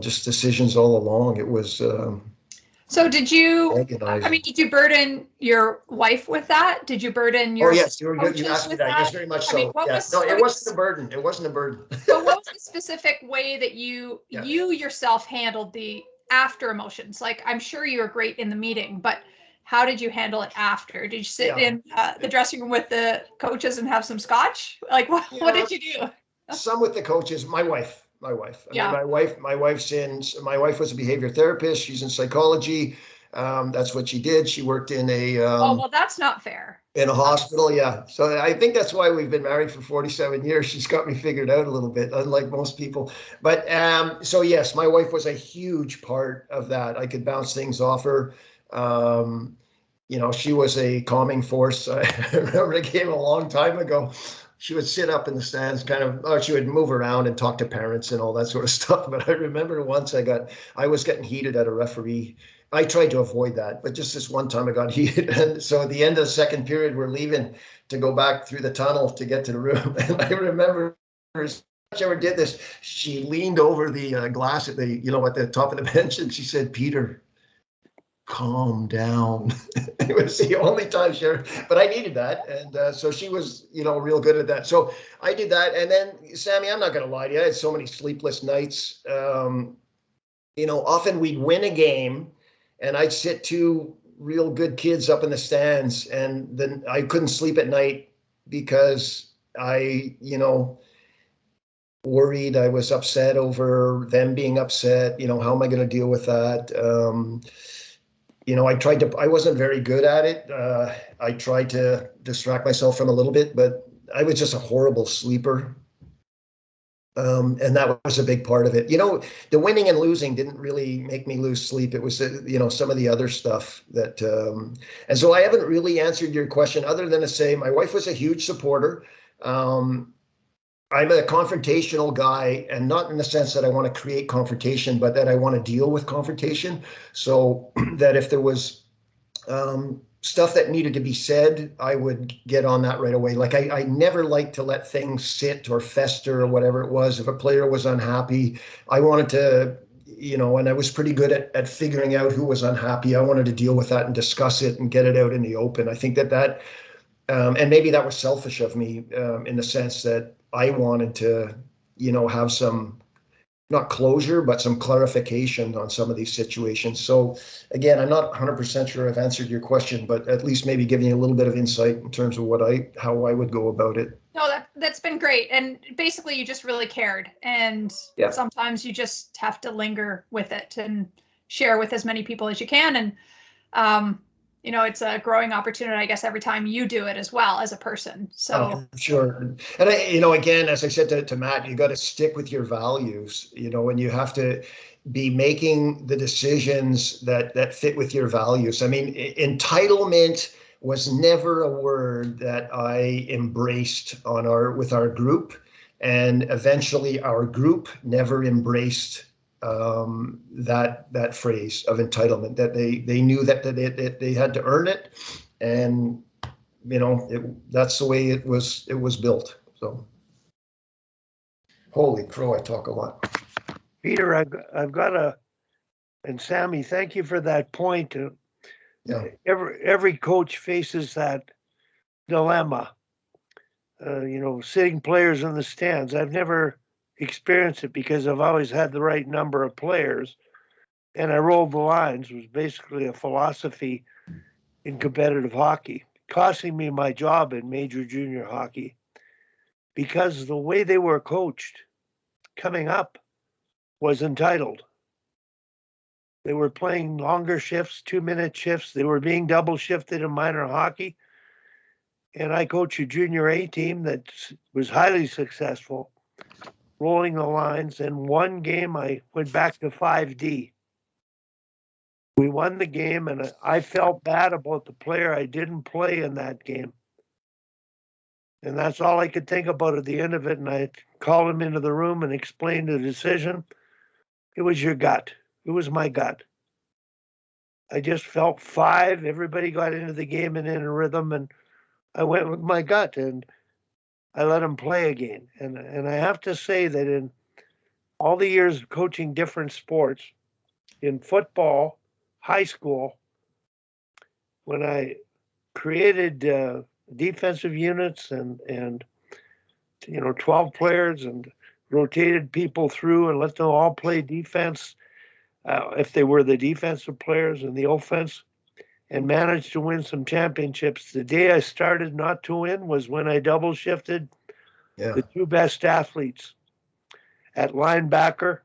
just decisions all along. It was, so did you, agonizing. did you burden your wife with that? Did you burden your yes, you asked me that. Yes, very much so. It wasn't a burden. It wasn't a burden. So what was the specific way that you yourself handled the after emotions? Like, I'm sure you were great in the meeting, but how did you handle it after? Did you sit in the dressing room with the coaches and have some scotch? Like, what did you do? Some with the coaches. My wife. My wife was a behavior therapist. She's in psychology. That's what she did. She worked in a. Well, that's not fair. In a hospital, yeah. So I think that's why we've been married for 47 years. She's got me figured out a little bit, unlike most people. But so yes, my wife was a huge part of that. I could bounce things off her. She was a calming force. I remember a game a long time ago. She would sit up in the stands, she would move around and talk to parents and all that sort of stuff. But I remember once I was getting heated at a referee. I tried to avoid that, but just this one time I got heated. And so at the end of the second period, we're leaving to go back through the tunnel to get to the room. And I remember she ever did this. She leaned over the glass at the top of the bench and she said, "Peter, calm down." It was the only time she ever, but I needed that. And so she was, real good at that. So I did that. And then, Sammy, I'm not going to lie to you. I had so many sleepless nights. Often we'd win a game and I'd sit two real good kids up in the stands and then I couldn't sleep at night because I, worried. I was upset over them being upset. How am I going to deal with that? I wasn't very good at it. I tried to distract myself from a little bit, but I was just a horrible sleeper. And that was a big part of it. The winning and losing didn't really make me lose sleep. It was, some of the other stuff that, and so I haven't really answered your question other than to say my wife was a huge supporter. I'm a confrontational guy, and not in the sense that I want to create confrontation, but that I want to deal with confrontation. So that if there was stuff that needed to be said, I would get on that right away. Like I never liked to let things sit or fester or whatever it was. If a player was unhappy, I wanted to, and I was pretty good at figuring out who was unhappy. I wanted to deal with that and discuss it and get it out in the open. I think that and maybe that was selfish of me in the sense that I wanted to, have some, not closure, but some clarification on some of these situations. So again, I'm not 100% sure I've answered your question, but at least maybe giving you a little bit of insight in terms of how I would go about it. No, that's been great. And basically you just really cared. And sometimes you just have to linger with it and share with as many people as you can. And, it's a growing opportunity, I guess, every time you do it as well as a person. So sure. And again, as I said to Matt, you got to stick with your values, and you have to be making the decisions that fit with your values. I mean, entitlement was never a word that I embraced with our group, and eventually our group never embraced that phrase of entitlement. That they knew that they had to earn it, and that's the way it was built. So, holy crow, I talk a lot. Peter, I've got and Sammy, thank you for that point. Yeah. Every coach faces that dilemma. Sitting players in the stands. I've never experienced it because I've always had the right number of players, and I rolled the lines. It was basically a philosophy in competitive hockey, costing me my job in major junior hockey because the way they were coached coming up was entitled. They were playing longer shifts, 2-minute shifts. They were being double shifted in minor hockey. And I coached a junior A team that was highly successful, rolling the lines. In one game, I went back to 5D. We won the game, and I felt bad about the player I didn't play in that game. And that's all I could think about at the end of it. And I called him into the room and explained the decision. It was your gut. It was my gut. I just felt 5. Everybody got into the game and in a rhythm, and I went with my gut, and I let him play again. And I have to say that in all the years of coaching different sports, in football, high school, when I created defensive units and 12 players and rotated people through and let them all play defense if they were the defensive players and the offense, and managed to win some championships. The day I started not to win was when I double shifted the 2 best athletes at linebacker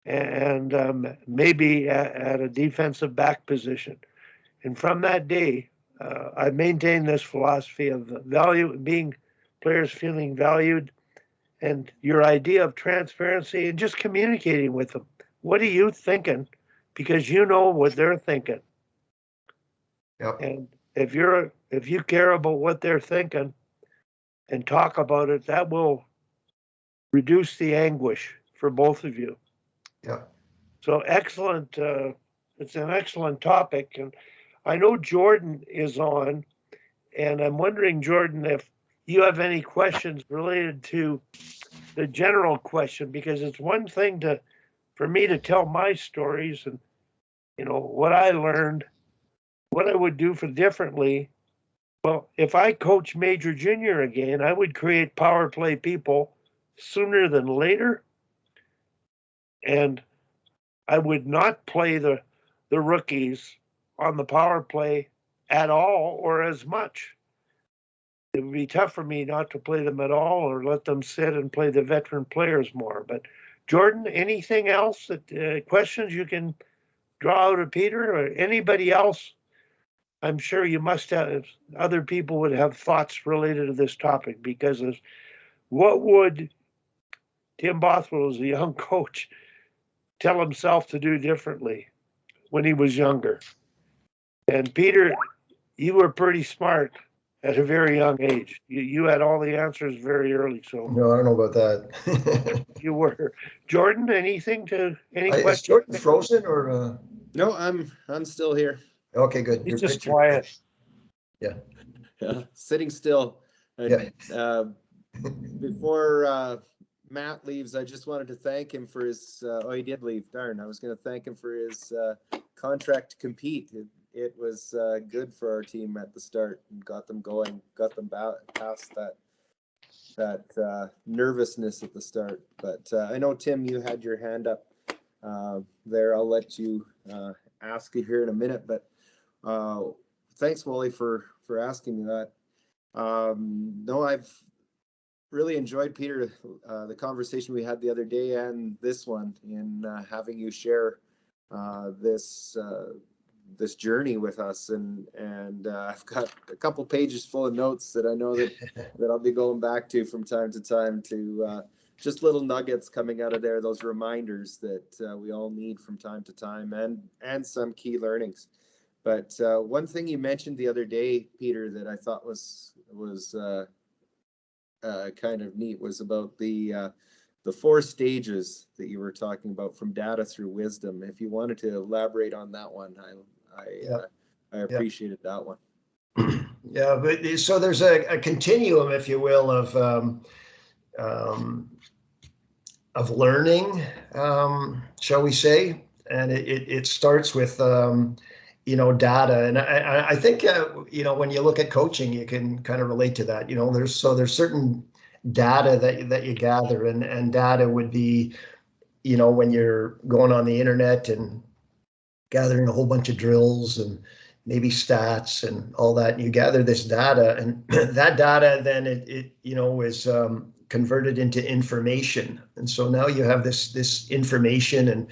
and maybe at a defensive back position. And from that day, I maintained this philosophy of value, being players feeling valued, and your idea of transparency and just communicating with them. What are you thinking? Because you know what they're thinking. Yep. And if you care about what they're thinking and talk about it, that will reduce the anguish for both of you. Yeah. So excellent. It's an excellent topic. And I know Jordan is on, and I'm wondering, Jordan, if you have any questions related to the general question, because it's one thing for me to tell my stories and, what I learned, what I would do for differently. Well, if I coach major junior again, I would create power play people sooner than later. And I would not play the rookies on the power play at all or as much. It would be tough for me not to play them at all or let them sit and play the veteran players more. But Jordan, anything else questions you can draw out of Peter or anybody else? I'm sure you must have, other people would have thoughts related to this topic, because of what would Tim Bothwell, as a young coach, tell himself to do differently when he was younger? And Peter, you were pretty smart at a very young age. You had all the answers very early. So no, I don't know about that. you were. Jordan, any questions? Is Jordan frozen or? No, I'm still here. Okay, good. He's just quiet. Yeah. Sitting still. Yeah. Before Matt leaves, I just wanted to thank him for his. He did leave. Darn, I was going to thank him for his contract to compete. It was good for our team at the start and got them going, got them past that nervousness at the start. But I know, Tim, you had your hand up there. I'll let you ask it here in a minute. But thanks, Wally, for asking me that. No, I've really enjoyed, Peter, the conversation we had the other day and this one, in having you share this journey with us, and I've got a couple pages full of notes that I know that I'll be going back to from time to time, to just little nuggets coming out of there, those reminders that we all need from time to time, and some key learnings. But one thing you mentioned the other day, Peter, that I thought was kind of neat was about the 4 stages that you were talking about, from data through wisdom. If you wanted to elaborate on that one, I appreciated that one. Yeah, but so there's a continuum, if you will, of learning, shall we say, and it starts with data, and I think when you look at coaching, you can kind of relate to that. There's certain data that you gather, and data would be when you're going on the internet and gathering a whole bunch of drills and maybe stats and all that, and you gather this data, and that data then it is converted into information, and so now you have this information, and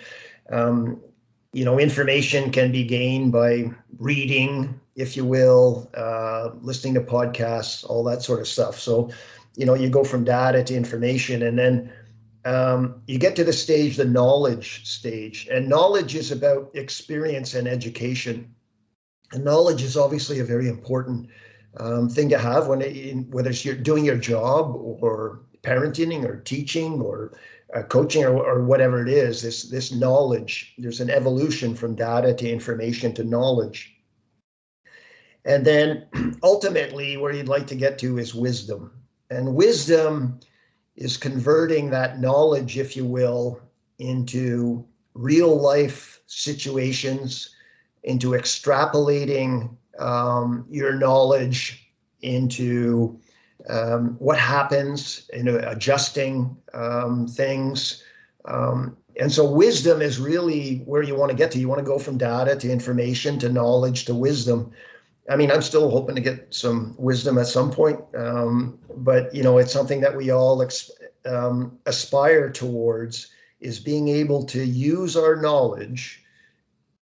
information can be gained by reading, if you will, listening to podcasts, all that sort of stuff. So you go from data to information, and then you get to the knowledge stage, and knowledge is about experience and education. And knowledge is obviously a very important thing to have whether you're doing your job or parenting or teaching or coaching or whatever it is. This knowledge, there's an evolution from data to information to knowledge. And then ultimately where you'd like to get to is wisdom. And wisdom is converting that knowledge, if you will, into real life situations, into extrapolating your knowledge into what happens, adjusting things. And so wisdom is really where you want to get to. You want to go from data to information to knowledge to wisdom. I mean, I'm still hoping to get some wisdom at some point, but it's something that we all aspire towards, is being able to use our knowledge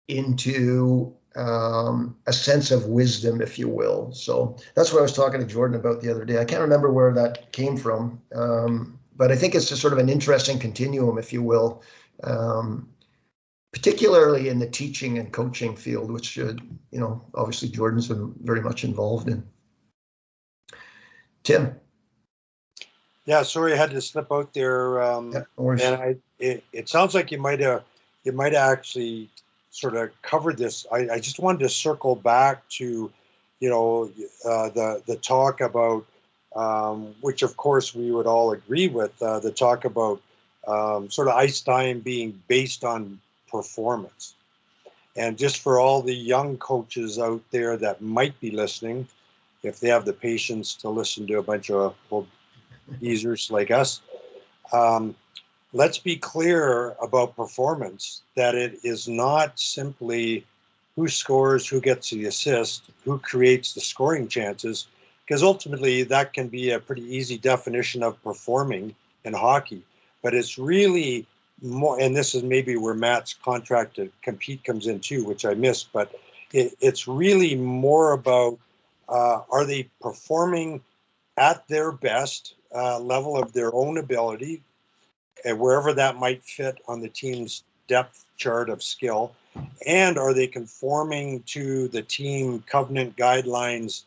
into a sense of wisdom, if you will. So that's what I was talking to Jordan about the other day. I can't remember where that came from, but I think it's just sort of an interesting continuum, if you will, particularly in the teaching and coaching field, which, obviously Jordan's been very much involved in. Tim? Yeah, sorry, I had to slip out there. And it sounds like you might have actually sort of covered this. I just wanted to circle back to, the talk about, which of course we would all agree with, the talk about sort of ice time being based on performance. And just for all the young coaches out there that might be listening, if they have the patience to listen to a bunch of old geezers like us, let's be clear about performance, that it is not simply who scores, who gets the assist, who creates the scoring chances, because ultimately that can be a pretty easy definition of performing in hockey. But it's really more, and this is maybe where Matt's contract to compete comes in too, which I missed, but it's really more about, are they performing at their best level of their own ability, and wherever that might fit on the team's depth chart of skill, and are they conforming to the team covenant guidelines,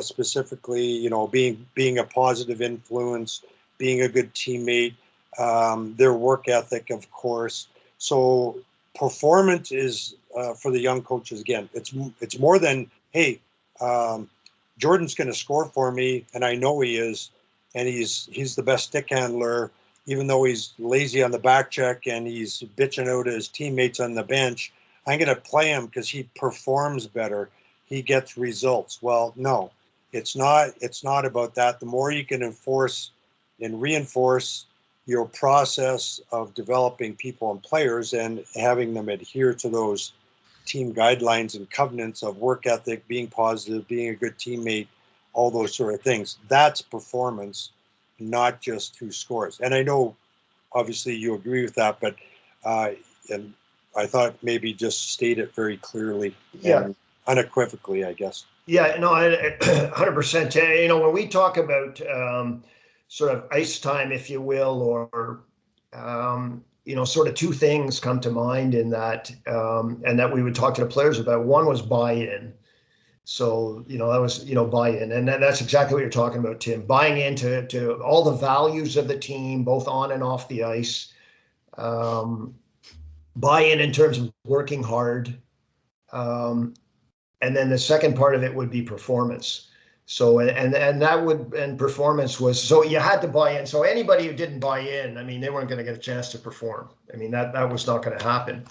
specifically, being a positive influence, being a good teammate, their work ethic, of course. So performance is, for the young coaches, again, it's more than, hey, Jordan's going to score for me, and I know he is, and he's the best stick handler, even though he's lazy on the back check and he's bitching out at his teammates on the bench. I'm going to play him because he performs better. He gets results. Well, no, it's not about that. The more you can enforce and reinforce your process of developing people and players and having them adhere to those team guidelines and covenants of work ethic, being positive, being a good teammate, all those sort of things, that's performance, not just who scores. And I know, obviously, you agree with that, but and I thought maybe just state it very clearly, and unequivocally, I guess. Yeah, no, 100%. When we talk about sort of ice time, if you will, or sort of two things come to mind in that, and that we would talk to the players about. One was buy-in. So, that was, buy-in. And that's exactly what you're talking about, Tim. Buying into all the values of the team, both on and off the ice. Buy-in in terms of working hard. And then the second part of it would be performance. So, and performance was, so you had to buy in. So anybody who didn't buy in, I mean, they weren't going to get a chance to perform. I mean, that was not going to happen.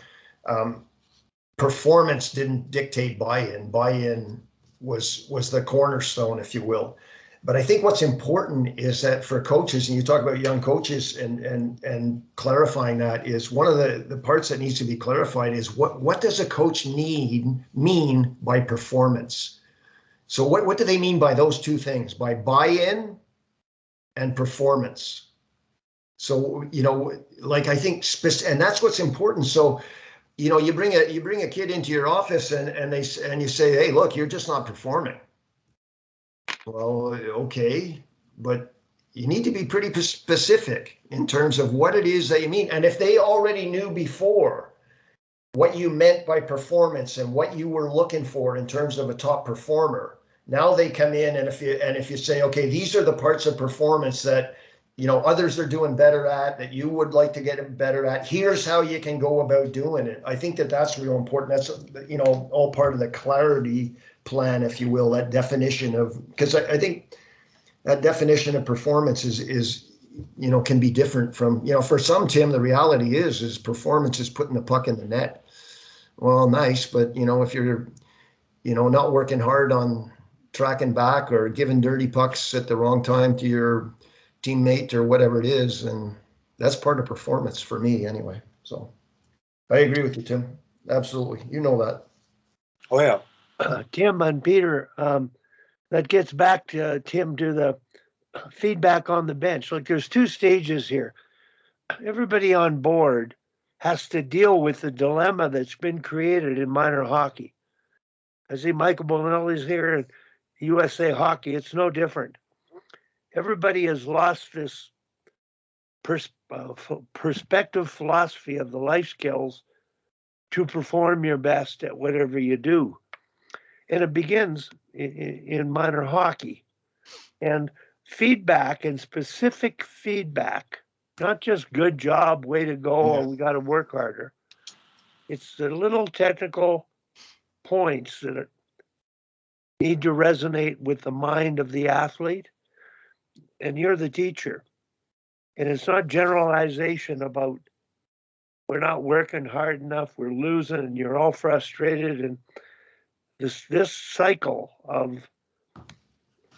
Performance didn't dictate buy-in. Buy-in was the cornerstone, if you will. But I think what's important is that for coaches, and you talk about young coaches and clarifying that, is one of the parts that needs to be clarified is what does a coach mean by performance? So what do they mean by those two things, by buy-in and performance? So, I think, and that's what's important. So, you bring a kid into your office and you say, hey, look, you're just not performing. Well, okay, but you need to be pretty specific in terms of what it is that you mean. And if they already knew before what you meant by performance and what you were looking for in terms of a top performer, now they come in, and if you say, okay, these are the parts of performance that others are doing better at, that you would like to get better at, here's how you can go about doing it. I think that's real important. That's, all part of the clarity plan, if you will, that definition of, because I think that definition of performance is can be different from, for some, Tim, the reality is performance is putting the puck in the net. Well, nice, but, if you're, not working hard on tracking back or giving dirty pucks at the wrong time to your teammate or whatever it is, and that's part of performance for me anyway. So I agree with you, Tim. Absolutely. You know that. Oh, yeah. Tim and Peter, that gets back to Tim, to the feedback on the bench. Like, there's two stages here. Everybody on board has to deal with the dilemma that's been created in minor hockey. I see Michael Bonelli's here in USA Hockey. It's no different. Everybody has lost this perspective philosophy of the life skills to perform your best at whatever you do. And it begins in minor hockey. And feedback, and specific feedback, not just good job, way to go, or we got to work harder. It's the little technical points that need to resonate with the mind of the athlete. And you're the teacher. And it's not generalization about we're not working hard enough, we're losing, and you're all frustrated. And this cycle of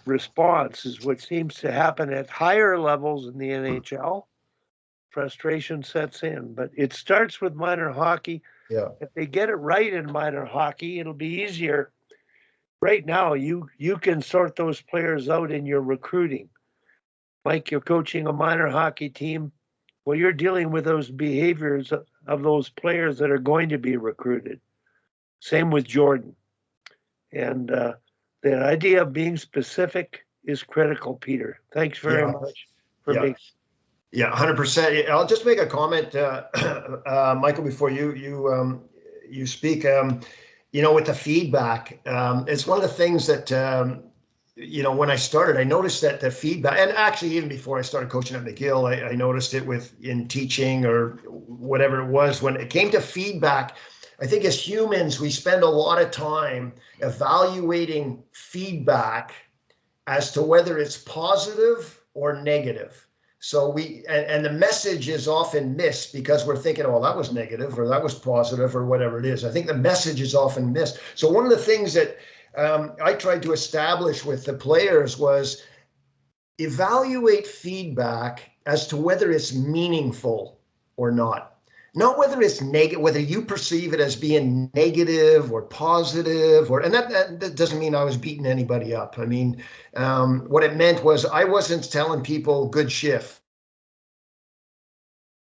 response is what seems to happen at higher levels in the NHL. Frustration sets in, but it starts with minor hockey. Yeah. If they get it right in minor hockey, it'll be easier. Right now, you can sort those players out in your recruiting. Mike, you're coaching a minor hockey team. Well, you're dealing with those behaviors of those players that are going to be recruited. Same with Jordan. And the idea of being specific is critical, Peter. Thanks very much for being. Yeah, 100%. I'll just make a comment, Michael, before you speak. With the feedback, it's one of the things that when I started, I noticed that the feedback, and actually even before I started coaching at McGill, I noticed it in teaching or whatever it was. When it came to feedback, I think as humans, we spend a lot of time evaluating feedback as to whether it's positive or negative. So and the message is often missed because we're thinking, oh, that was negative or that was positive or whatever it is. I think the message is often missed. So one of the things that I tried to establish with the players was evaluate feedback as to whether it's meaningful or not. Not whether it's negative, whether you perceive it as being negative or positive, and that doesn't mean I was beating anybody up. I mean, what it meant was I wasn't telling people good shift.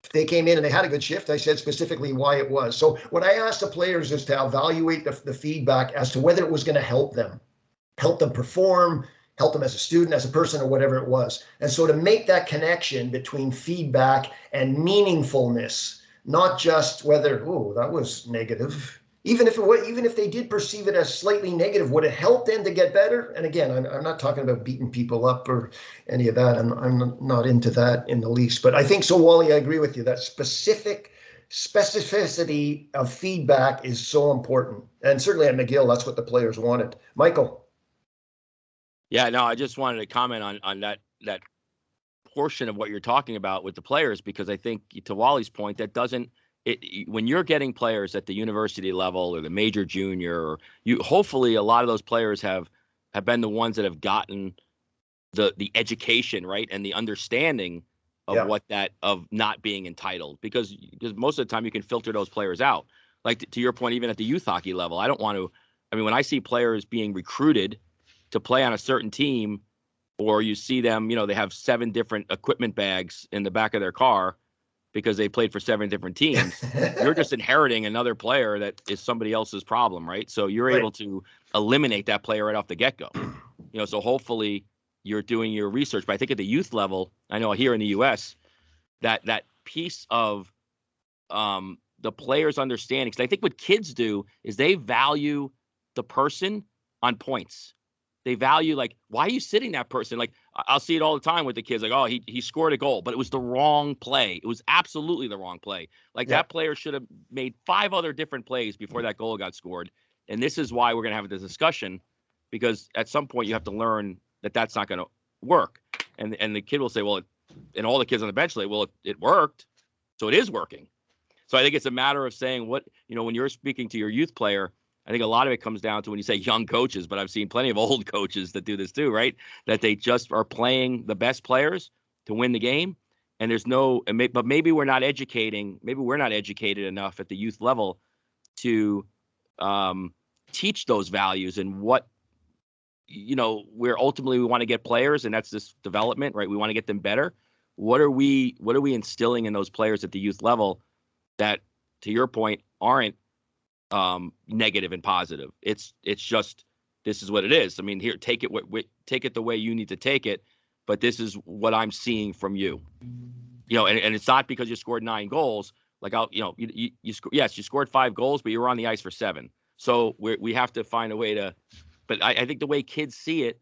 If they came in and they had a good shift, I said specifically why it was. So what I asked the players is to evaluate the feedback as to whether it was going to help them perform, helped them as a student, as a person, or whatever it was. And so to make that connection between feedback and meaningfulness, not just whether, oh, that was negative. Even if they did perceive it as slightly negative, would it help them to get better? And again, I'm not talking about beating people up or any of that. I'm not into that in the least. But I think so, Wally, I agree with you. That specificity of feedback is so important. And certainly at McGill, that's what the players wanted. Michael. Yeah, no, I just wanted to comment on that portion of what you're talking about with the players, because I think, to Wally's point, that doesn't. When you're getting players at the university level or the major junior, or hopefully a lot of those players have been the ones that have gotten the education, right, and the understanding of what that, of not being entitled, because most of the time you can filter those players out. Like to your point, even at the youth hockey level, I don't want to. I mean, when I see players being recruited to play on a certain team, or you see them, they have 7 different equipment bags in the back of their car because they played for 7 different teams, you're just inheriting another player that is somebody else's problem, right? So you're able to eliminate that player right off the get-go. So hopefully you're doing your research. But I think at the youth level, I know here in the U.S., that piece of the players' understanding, because I think what kids do is they value the person on points. They value, like, why are you sitting that person? Like, I'll see it all the time with the kids. Like, oh, he scored a goal, but it was the wrong play. It was absolutely the wrong play. Like, that player should have made 5 other different plays before that goal got scored. And this is why we're going to have this discussion, because at some point you have to learn that that's not going to work. And the kid will say, well, and all the kids on the bench say, well, it worked, so it is working. So I think it's a matter of saying what, when you're speaking to your youth player, I think a lot of it comes down to when you say young coaches, but I've seen plenty of old coaches that do this too, right? That they just are playing the best players to win the game. And there's but maybe we're not educated enough at the youth level to teach those values and what, where ultimately we want to get players, and that's this development, right? We want to get them better. What are we instilling in those players at the youth level that, to your point, aren't negative and positive? It's just, this is what it is. I mean, here, take it the way you need to take it, but this is what I'm seeing from you. And it's not because you scored 9 goals. Like, you scored 5 goals, but you were on the ice for 7. So we have to find a way to. But I think the way kids see it,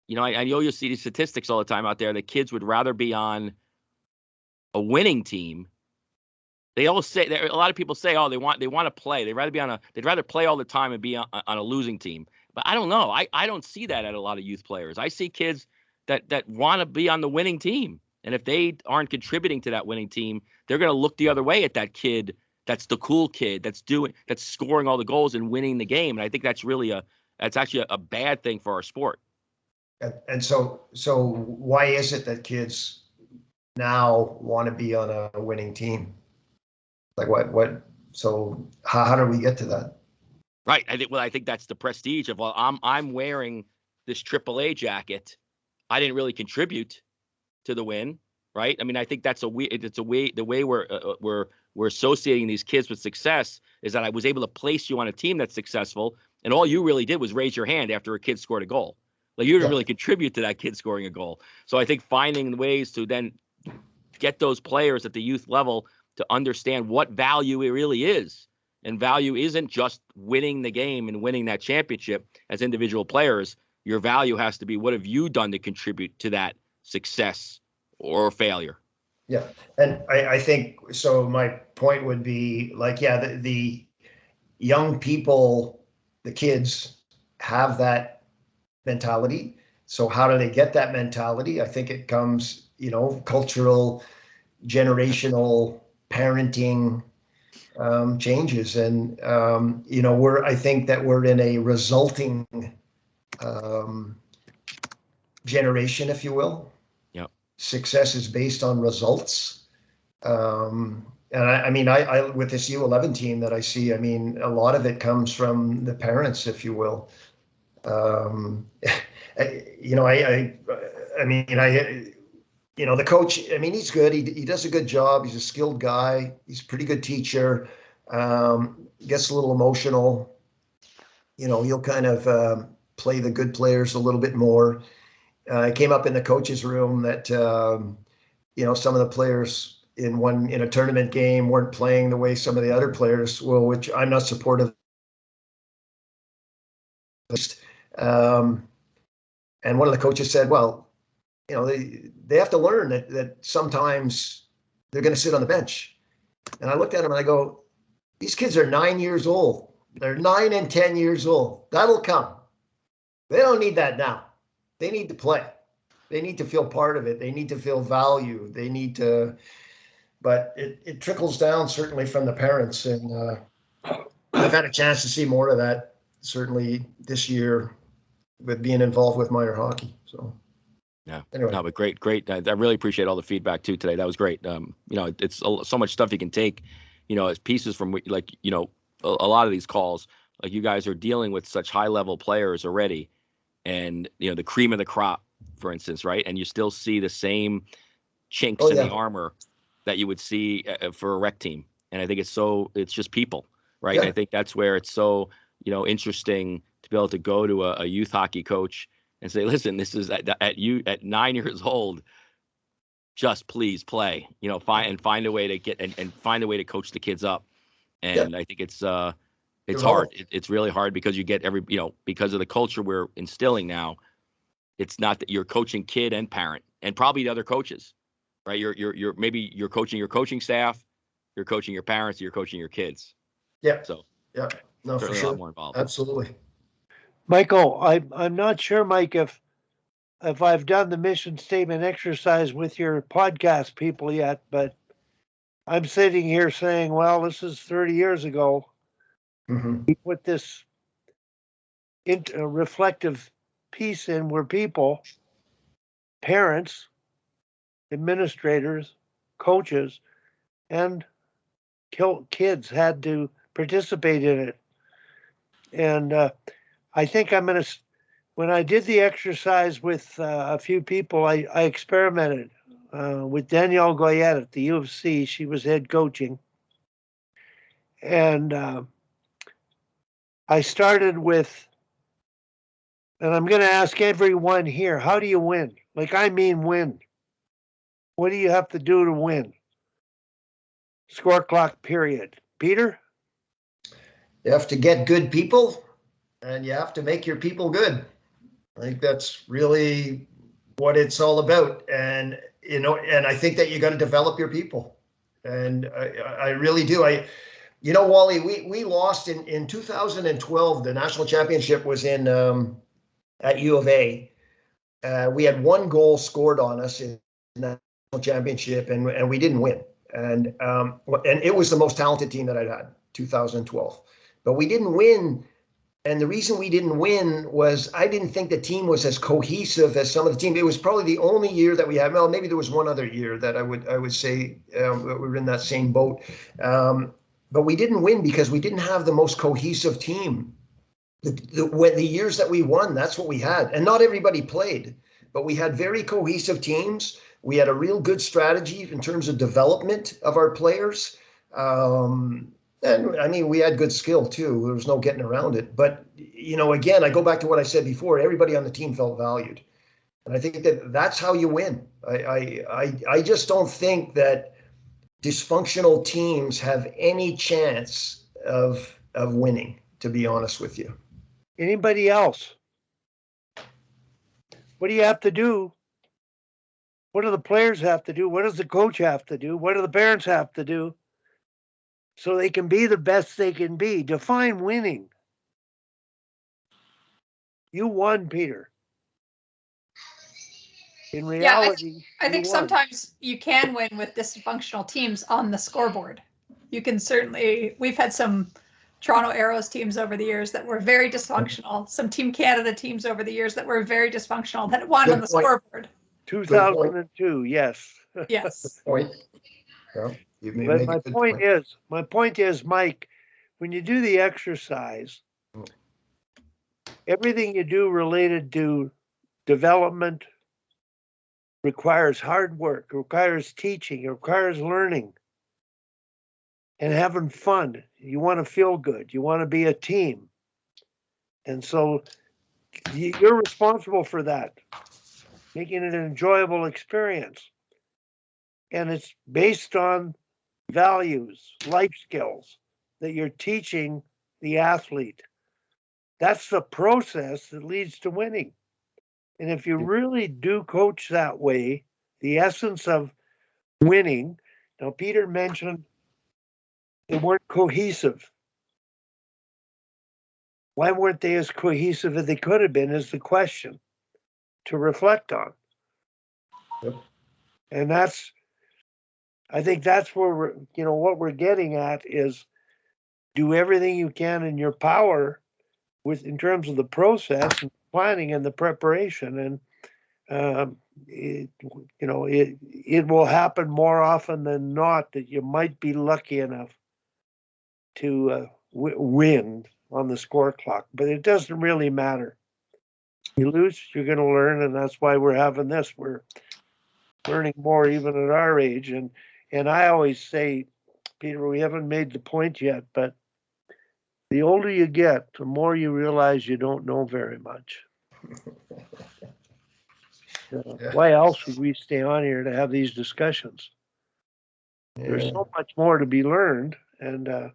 I know you'll see these statistics all the time out there that kids would rather be on a winning team. They always say, a lot of people say, oh, they want to play. They'd rather play all the time and be on a losing team. But I don't know. I don't see that at a lot of youth players. I see kids that want to be on the winning team. And if they aren't contributing to that winning team, they're going to look the other way at that kid. That's the cool kid that's scoring all the goals and winning the game. And I think that's actually a bad thing for our sport. And so why is it that kids now want to be on a winning team? Like what? So how do we get to that? Right. I think that's the prestige of, well, I'm wearing this AAA jacket. I didn't really contribute to the win. Right. I mean, I think that's the way we're associating these kids with success is that I was able to place you on a team that's successful, and all you really did was raise your hand after a kid scored a goal. Like, you didn't really contribute to that kid scoring a goal. So I think finding ways to then get those players at the youth level to understand what value it really is. And value isn't just winning the game and winning that championship as individual players. Your value has to be, what have you done to contribute to that success or failure? Yeah. And I think, so my point would be like, the young people, the kids have that mentality. So how do they get that mentality? I think it comes, cultural, generational, parenting changes. And, I think that we're in a resulting generation, if you will. Yep. Success is based on results. And I with this U11 team that I see, a lot of it comes from the parents, if you will. The coach, he's good. He does a good job. He's a skilled guy. He's a pretty good teacher. Gets a little emotional. He'll kind of, play the good players a little bit more. It came up in the coaches' room that some of the players in a tournament game weren't playing the way some of the other players will, which I'm not supportive of. And one of the coaches said, well, they have to learn that sometimes they're going to sit on the bench. And I looked at him and I go, these kids are 9 years old. They're 9 and 10 years old. That'll come. They don't need that now. They need to play. They need to feel part of it. They need to feel value. They need to, but it trickles down certainly from the parents. And I've had a chance to see more of that certainly this year with being involved with minor hockey. So. Yeah. Anyway. No, but great. I really appreciate all the feedback too today. That was great. It's so much stuff you can take, as pieces from a lot of these calls, like you guys are dealing with such high level players already, and the cream of the crop, for instance, right? And you still see the same chinks in the armor that you would see for a rec team. And I think it's just people, right? Yeah. And I think that's where it's so, interesting to be able to go to a youth hockey coach and say, listen, this is at 9 years old, just please play, find a way to get and find a way to coach the kids up. And I think it's hard. It's really hard because you get because of the culture we're instilling now. It's not that you're coaching kid and parent and probably the other coaches, right? You're coaching your coaching staff, you're coaching your parents, you're coaching your kids. Yeah. So yeah, no, for certainly sure. a lot more involved. Absolutely. Michael, I'm not sure, Mike, if I've done the mission statement exercise with your podcast people yet, but I'm sitting here saying, well, this is 30 years ago. Mm-hmm. We put this reflective piece in where people, parents, administrators, coaches, and kids had to participate in it. And I think when I did the exercise with a few people, I experimented with Danielle Goyette at the U of C. She was head coaching. And I started with, and I'm going to ask everyone here, how do you win? Like, I mean win. What do you have to do to win? Score clock, period. Peter? You have to get good people and you have to make your people good. I think that's really what it's all about. And, and I think that you got to develop your people. And I really do. Wally, we lost in 2012. The national championship was in at U of A. We had 1 goal scored on us in the national championship, and we didn't win. And it was the most talented team that I'd had, 2012. But we didn't win. And the reason we didn't win was I didn't think the team was as cohesive as some of the teams. It was probably the only year that we had. Well, maybe there was one other year that I would say we were in that same boat. But we didn't win because we didn't have the most cohesive team. The years that we won, that's what we had. And not everybody played, but we had very cohesive teams. We had a real good strategy in terms of development of our players. And I mean, we had good skill too. There was no getting around it. But, again, I go back to what I said before. Everybody on the team felt valued. And I think that's how you win. I just don't think that dysfunctional teams have any chance of winning, to be honest with you. Anybody else? What do you have to do? What do the players have to do? What does the coach have to do? What do the parents have to do so they can be the best they can be? Define winning. You won, Peter. In reality, I think sometimes you can win with dysfunctional teams on the scoreboard. You can certainly, we've had some Toronto Arrows teams over the years that were very dysfunctional, some Team Canada teams over the years that were very dysfunctional that won on the scoreboard. 2002, yes. Yes. Point. Yeah, But my point is, Mike, when you do the exercise, everything you do related to development requires hard work, requires teaching, requires learning and having fun. You want to feel good. You want to be a team. And so you're responsible for that, making it an enjoyable experience. And it's based on values, life skills that you're teaching the athlete. That's the process that leads to winning. And if you really do coach that way, the essence of winning, now Peter mentioned they weren't cohesive. Why weren't they as cohesive as they could have been is the question to reflect on. Yep. And I think that's where what we're getting at is do everything you can in your power in terms of the process and planning and the preparation. And it will happen more often than not that you might be lucky enough to win on the score clock, but it doesn't really matter. You lose, you're going to learn, and that's why we're having this. We're learning more even at our age, and I always say, Peter, we haven't made the point yet, but the older you get, the more you realize you don't know very much. Why else would we stay on here to have these discussions? Yeah. There's so much more to be learned, and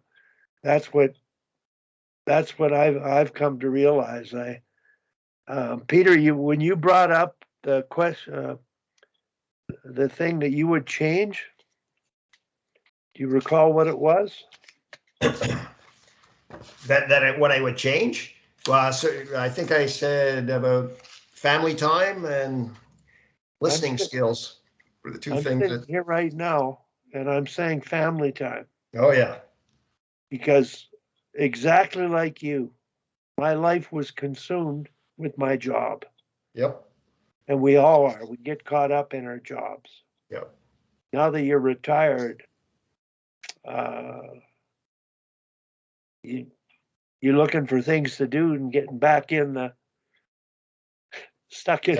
that's what I've come to realize. Peter, when you brought up the question, the thing that you would change, do you recall what it was? What I would change? Well, so I think I said about family time and listening skills were the two things. I'm here right now, and I'm saying family time. Oh yeah. Because exactly like you, my life was consumed with my job. Yep. And we all are. We get caught up in our jobs. Yep. Now that you're retired, you're looking for things to do and getting back stuck in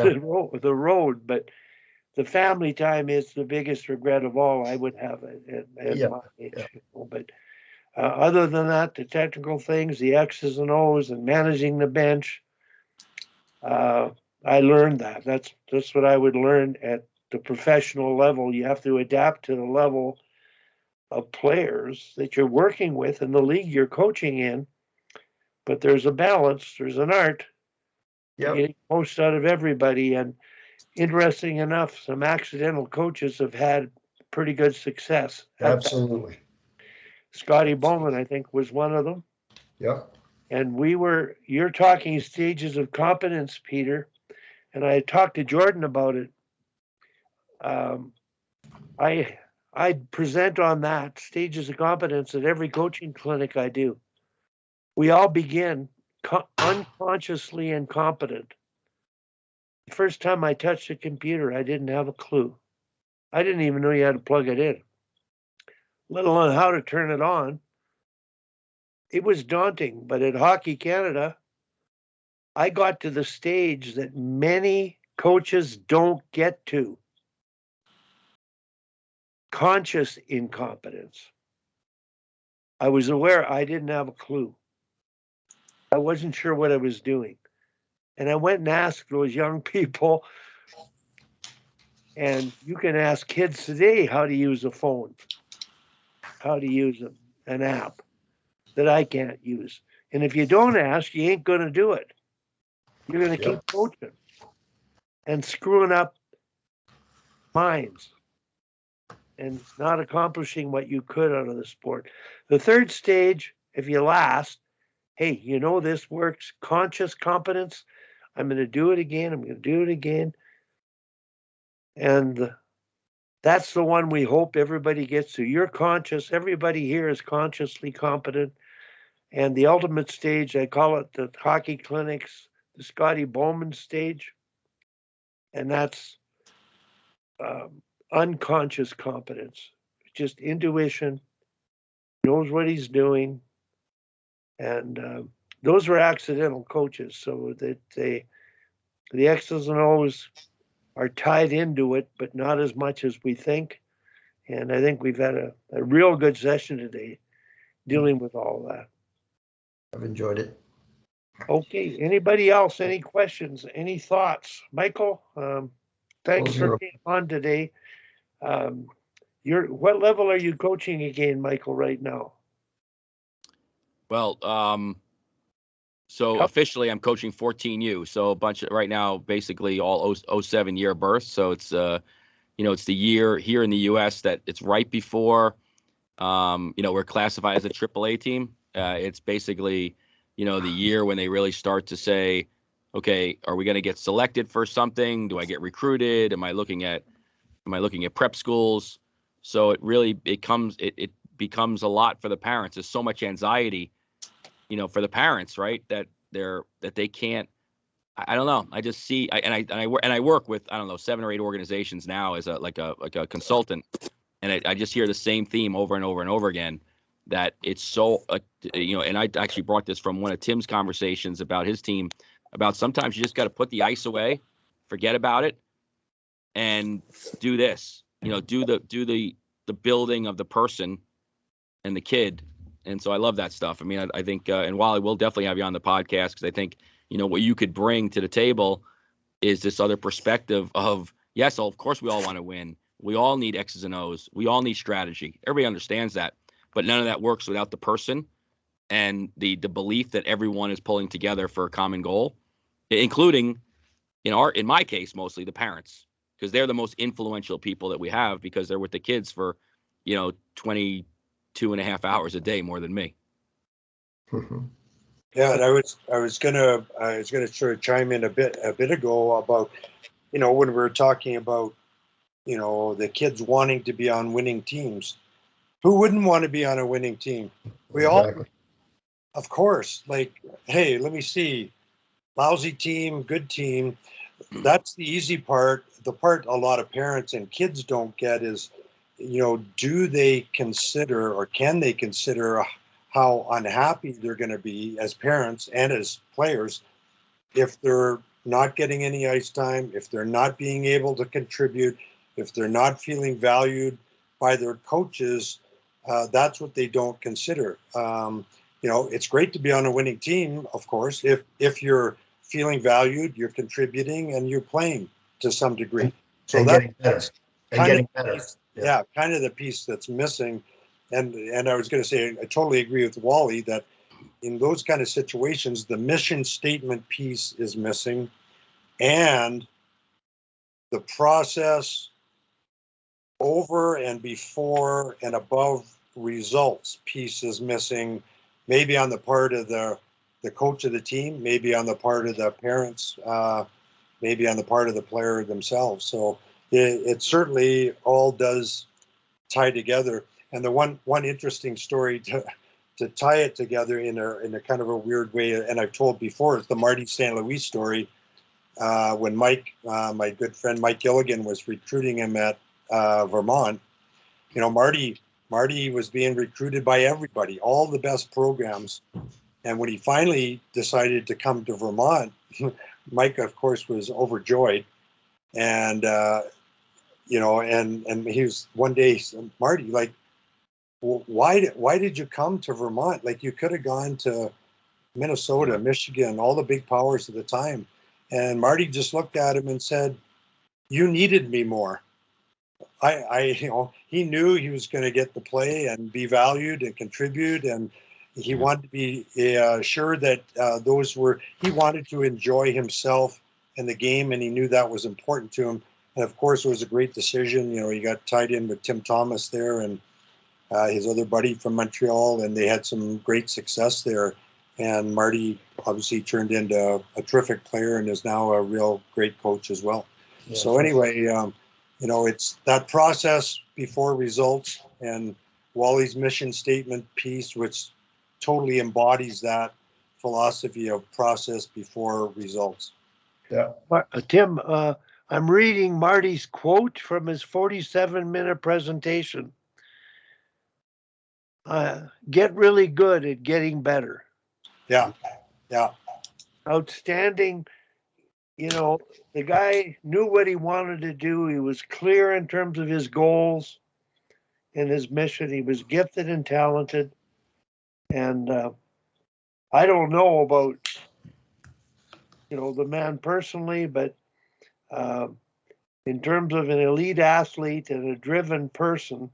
the road. But the family time is the biggest regret of all I would have at my age. Yeah. But other than that, the technical things, the X's and O's and managing the bench, I learned that. That's what I would learn at the professional level. You have to adapt to the level of players that you're working with in the league you're coaching in. But there's a balance, there's an art to getting most out of everybody. And interesting enough, some accidental coaches have had pretty good success. Absolutely. Scotty Bowman, I think, was one of them. Yep. And you're talking stages of competence, Peter, and I talked to Jordan about it. I present on that stages of competence at every coaching clinic I do. We all begin unconsciously incompetent. The first time I touched a computer, I didn't have a clue. I didn't even know you had to plug it in, let alone how to turn it on. It was daunting, but at Hockey Canada, I got to the stage that many coaches don't get to. Conscious incompetence. I was aware I didn't have a clue. I wasn't sure what I was doing. And I went and asked those young people, and you can ask kids today how to use a phone, how to use an app that I can't use. And if you don't ask, you ain't going to do it. You're going to keep coaching and screwing up minds and not accomplishing what you could out of the sport. The third stage, if you last, hey, this works, conscious competence. I'm going to do it again. I'm going to do it again. And that's the one we hope everybody gets to. You're conscious. Everybody here is consciously competent. And the ultimate stage, I call it the hockey clinics, the Scotty Bowman stage. And that's unconscious competence, just intuition, knows what he's doing. And those were accidental coaches, so that the X's and O's are tied into it, but not as much as we think. And I think we've had a real good session today dealing with all of that. I've enjoyed it. Okay, anybody else, any questions, any thoughts? Michael, thanks for being on today. What level are you coaching again, Michael, right now? Well, so officially I'm coaching 14U. So a bunch of right now, basically all 07 year births. So it's, it's the year here in the US that it's right before, we're classified as a AAA team. It's basically, the year when they really start to say, okay, are we going to get selected for something? Do I get recruited? Am I looking at prep schools? So it becomes a lot for the parents. There's so much anxiety, for the parents, right? That they can't, I don't know. I just see, I work with, I don't know, 7 or 8 organizations now as a consultant. And I just hear the same theme over and over and over again, that it's so, and I actually brought this from one of Tim's conversations about his team, about sometimes you just got to put the ice away, forget about it, and do this, do the building of the person and the kid. And so I love that stuff. I mean, I think, and Wally, we'll definitely have you on the podcast, because I think, what you could bring to the table is this other perspective of, yes, of course we all want to win. We all need X's and O's. We all need strategy. Everybody understands that, but none of that works without the person and the belief that everyone is pulling together for a common goal, including in my case, mostly the parents, because they're the most influential people that we have, because they're with the kids for, 22.5 hours a day more than me. Yeah, and I was gonna sort of chime in a bit ago about, when we were talking about, the kids wanting to be on winning teams. Who wouldn't want to be on a winning team? We all, of course. Like, hey, let me see, lousy team, good team. That's the easy part. The part a lot of parents and kids don't get is, do they consider, or can they consider, how unhappy they're going to be as parents and as players if they're not getting any ice time, if they're not being able to contribute, if they're not feeling valued by their coaches. That's what they don't consider. It's great to be on a winning team, of course, if you're feeling valued, you're contributing, and you're playing to some degree. So that's getting better. Yeah, kind of the piece that's missing. And I was going to say, I totally agree with Wally that in those kind of situations, the mission statement piece is missing, and the process over and before and above results piece is missing, maybe on the part of the coach of the team, maybe on the part of the parents, maybe on the part of the player themselves. So it certainly all does tie together. And the one interesting story to tie it together in a kind of a weird way, and I've told before, is the Marty St. Louis story. When Mike, my good friend Mike Gilligan, was recruiting him at Vermont, Marty was being recruited by everybody, all the best programs. And when he finally decided to come to Vermont, Mike, of course, was overjoyed. And, and he was one day, Marty, like, well, why did you come to Vermont? Like, you could have gone to Minnesota, Michigan, all the big powers at the time. And Marty just looked at him and said, you needed me more. He knew he was going to get the play and be valued and contribute. And he wanted to be sure that he wanted to enjoy himself and the game. And he knew that was important to him. And of course, it was a great decision. He got tied in with Tim Thomas there and his other buddy from Montreal, and they had some great success there. And Marty obviously turned into a terrific player and is now a real great coach as well. Yeah, so anyway, it's that process before results, and Wally's mission statement piece, which totally embodies that philosophy of process before results. Yeah. Tim, I'm reading Marty's quote from his 47-minute presentation. Get really good at getting better. Yeah. Outstanding. The guy knew what he wanted to do. He was clear in terms of his goals and his mission. He was gifted and talented. And I don't know about the man personally, but in terms of an elite athlete and a driven person,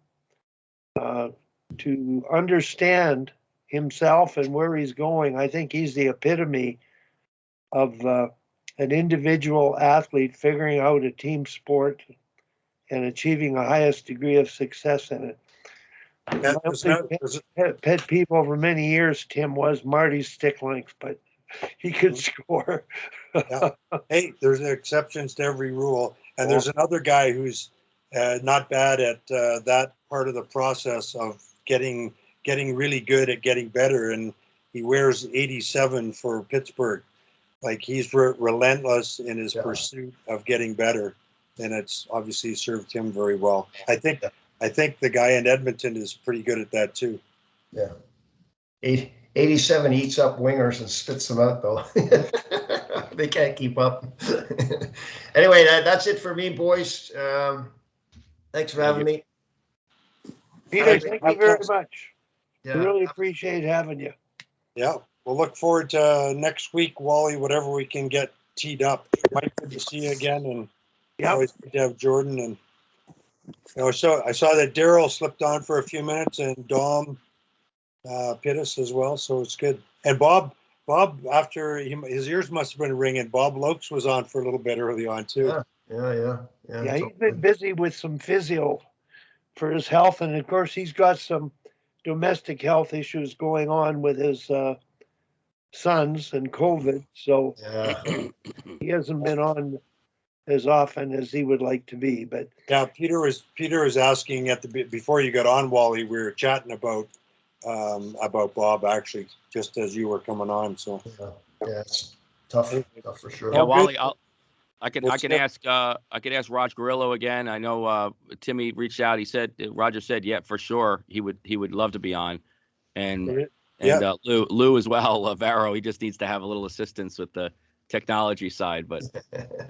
to understand himself and where he's going, I think he's the epitome of an individual athlete figuring out a team sport and achieving the highest degree of success in it. Yeah, My only pet peeve over many years, Tim, was Marty's stick length, but he could score. Yeah. Hey, there's exceptions to every rule, and there's another guy who's not bad at that part of the process of getting really good at getting better, and he wears 87 for Pittsburgh. Like he's relentless in his pursuit of getting better, and it's obviously served him very well. I think the guy in Edmonton is pretty good at that too. Yeah. 87 eats up wingers and spits them out, though. They can't keep up. Anyway, that's it for me, boys. Thanks for having me. Peter, thank you very much. Yeah. Really appreciate having you. Yeah, we'll look forward to next week, Wally, whatever we can get teed up. Mike, good to see you again, and always good to have Jordan. And so I saw that Daryl slipped on for a few minutes, and Dom Pittis as well, so it's good. And Bob, after his ears must have been ringing. Bob Lokes was on for a little bit early on too. Yeah. He's been busy with some physio for his health, and of course he's got some domestic health issues going on with his sons and COVID, so he hasn't been on as often as he would like to be. But yeah, Peter was asking before you got on, Wally. We were chatting about Bob actually, just as you were coming on. So yeah, it's tough for sure. Yeah, Wally, I can ask Raj Gorillo again. I know Timmy reached out. Roger said, yeah, for sure he would love to be on, and Lou as well. Varro, he just needs to have a little assistance with the technology side, but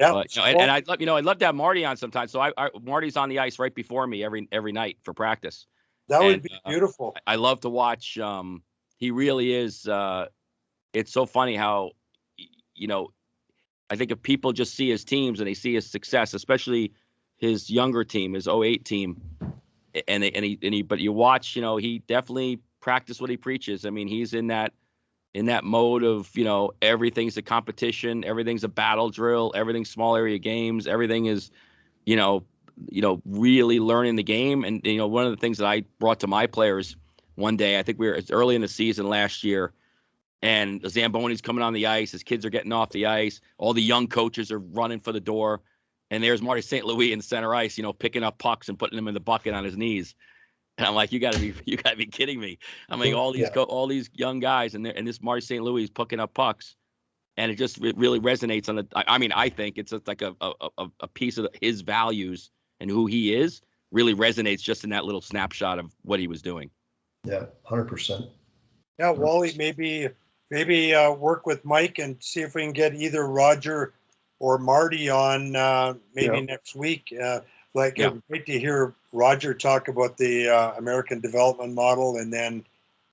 I'd love to have Marty on sometime. So Marty's on the ice right before me every night for practice. That would be beautiful. I love to watch. He really is. It's so funny how, I think if people just see his teams and they see his success, especially his younger team, his 08 team, but you watch, he definitely practiced what he preaches. I mean, he's in that mode of, everything's a competition, everything's a battle drill, everything's small area games, everything is, really learning the game. And, one of the things that I brought to my players one day, I think it's early in the season last year, and Zamboni's coming on the ice. His kids are getting off the ice. All the young coaches are running for the door. And there's Marty St. Louis in center ice, picking up pucks and putting them in the bucket on his knees. And I'm like, you gotta be kidding me. I'm like, all these young guys, and this Marty St. Louis is picking up pucks. And it just really resonates on I think it's just like a piece of his values and who he is really resonates just in that little snapshot of what he was doing. Yeah, 100%. Yeah, Wally, maybe work with Mike and see if we can get either Roger or Marty on next week. It'd be great to hear Roger talk about the American development model, and then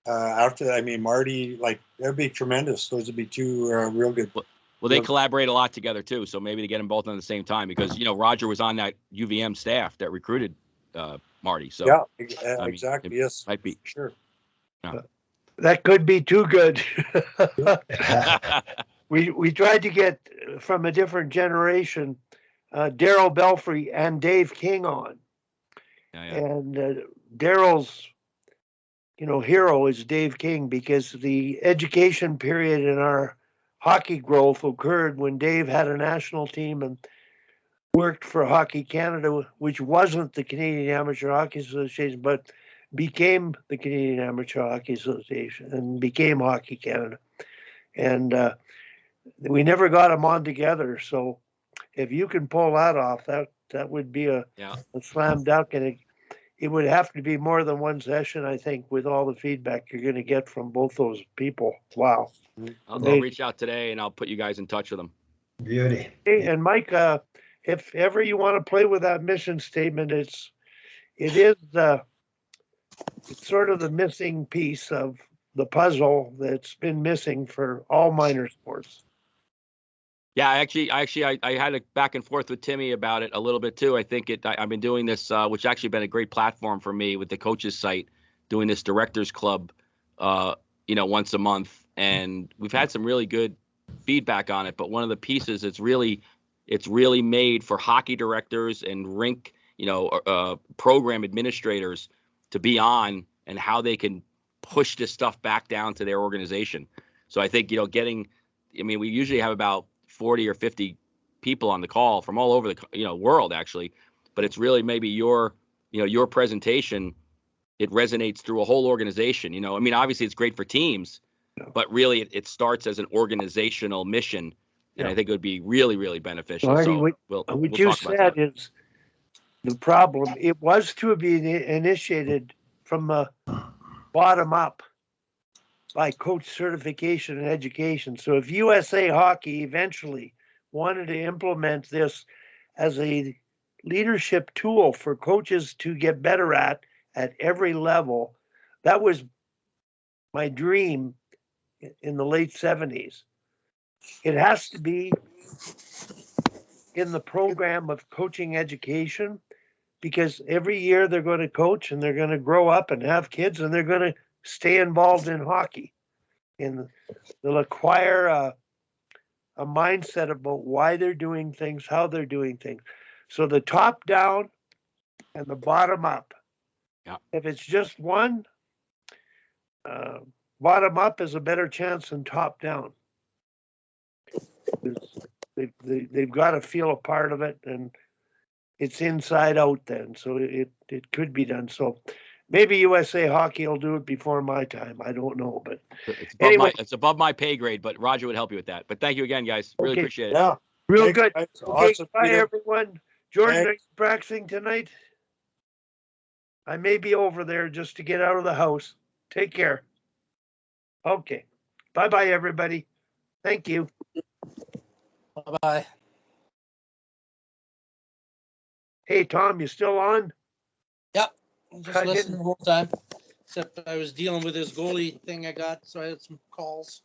after that, Marty, that'd be tremendous. Those would be two real good. Well, they collaborate a lot together too, so maybe to get them both on the same time, because Roger was on that UVM staff that recruited Marty. So yeah, exactly. Yes, might be sure. Yeah. That could be too good. We tried to get from a different generation, Daryl Belfry and Dave King on. And Daryl's, hero is Dave King, because the education period in our hockey growth occurred when Dave had a national team and worked for Hockey Canada, which wasn't the Canadian Amateur Hockey Association, but became the Canadian Amateur Hockey Association and became Hockey Canada. And we never got them on together. So if you can pull that off, that would be a slam dunk. And it would have to be more than one session, I think, with all the feedback you're going to get from both those people. Wow. I'll reach out today and I'll put you guys in touch with them. Beauty. Hey, and Mike, if ever you want to play with that mission statement, it is it's sort of the missing piece of the puzzle that's been missing for all minor sports. Yeah, I had a back and forth with Timmy about it a little bit too. I think I've been doing this, which actually been a great platform for me with the coaches site, doing this directors club, once a month, and we've had some really good feedback on it. But one of the pieces, it's really made for hockey directors and rink, program administrators to be on and how they can push this stuff back down to their organization. So I think, we usually have about 40 or 50 people on the call from all over the world actually, but it's really maybe your presentation, it resonates through a whole organization. Obviously it's great for teams, but really it starts as an organizational mission, and I think it would be really, really beneficial. Marty, So what you said is the problem. It was to be initiated from the bottom up by coach certification and education. So if USA Hockey eventually wanted to implement this as a leadership tool for coaches to get better at every level, that was my dream in the late 70s. It has to be in the program of coaching education, because every year they're going to coach and they're going to grow up and have kids and they're going to stay involved in hockey. And they'll acquire a mindset about why they're doing things, how they're doing things. So the top down and the bottom up. Yeah. If it's just one, bottom up is a better chance than top down. They've got to feel a part of it, and it's inside out then. So it could be done. So maybe USA Hockey will do it before my time. I don't know, but it's above my pay grade, but Roger would help you with that. But thank you again, guys. Really appreciate it. Yeah. Real Thanks, good. guys. Okay, Awesome, bye Peter. everyone. Jordan, are you practicing tonight? I may be over there just to get out of the house. Take care. Okay. Bye-bye, everybody. Thank you. Bye-bye. Hey, Tom, you still on? Yep. I Just listening the whole time. Except I was dealing with this goalie thing I got, so I had some calls.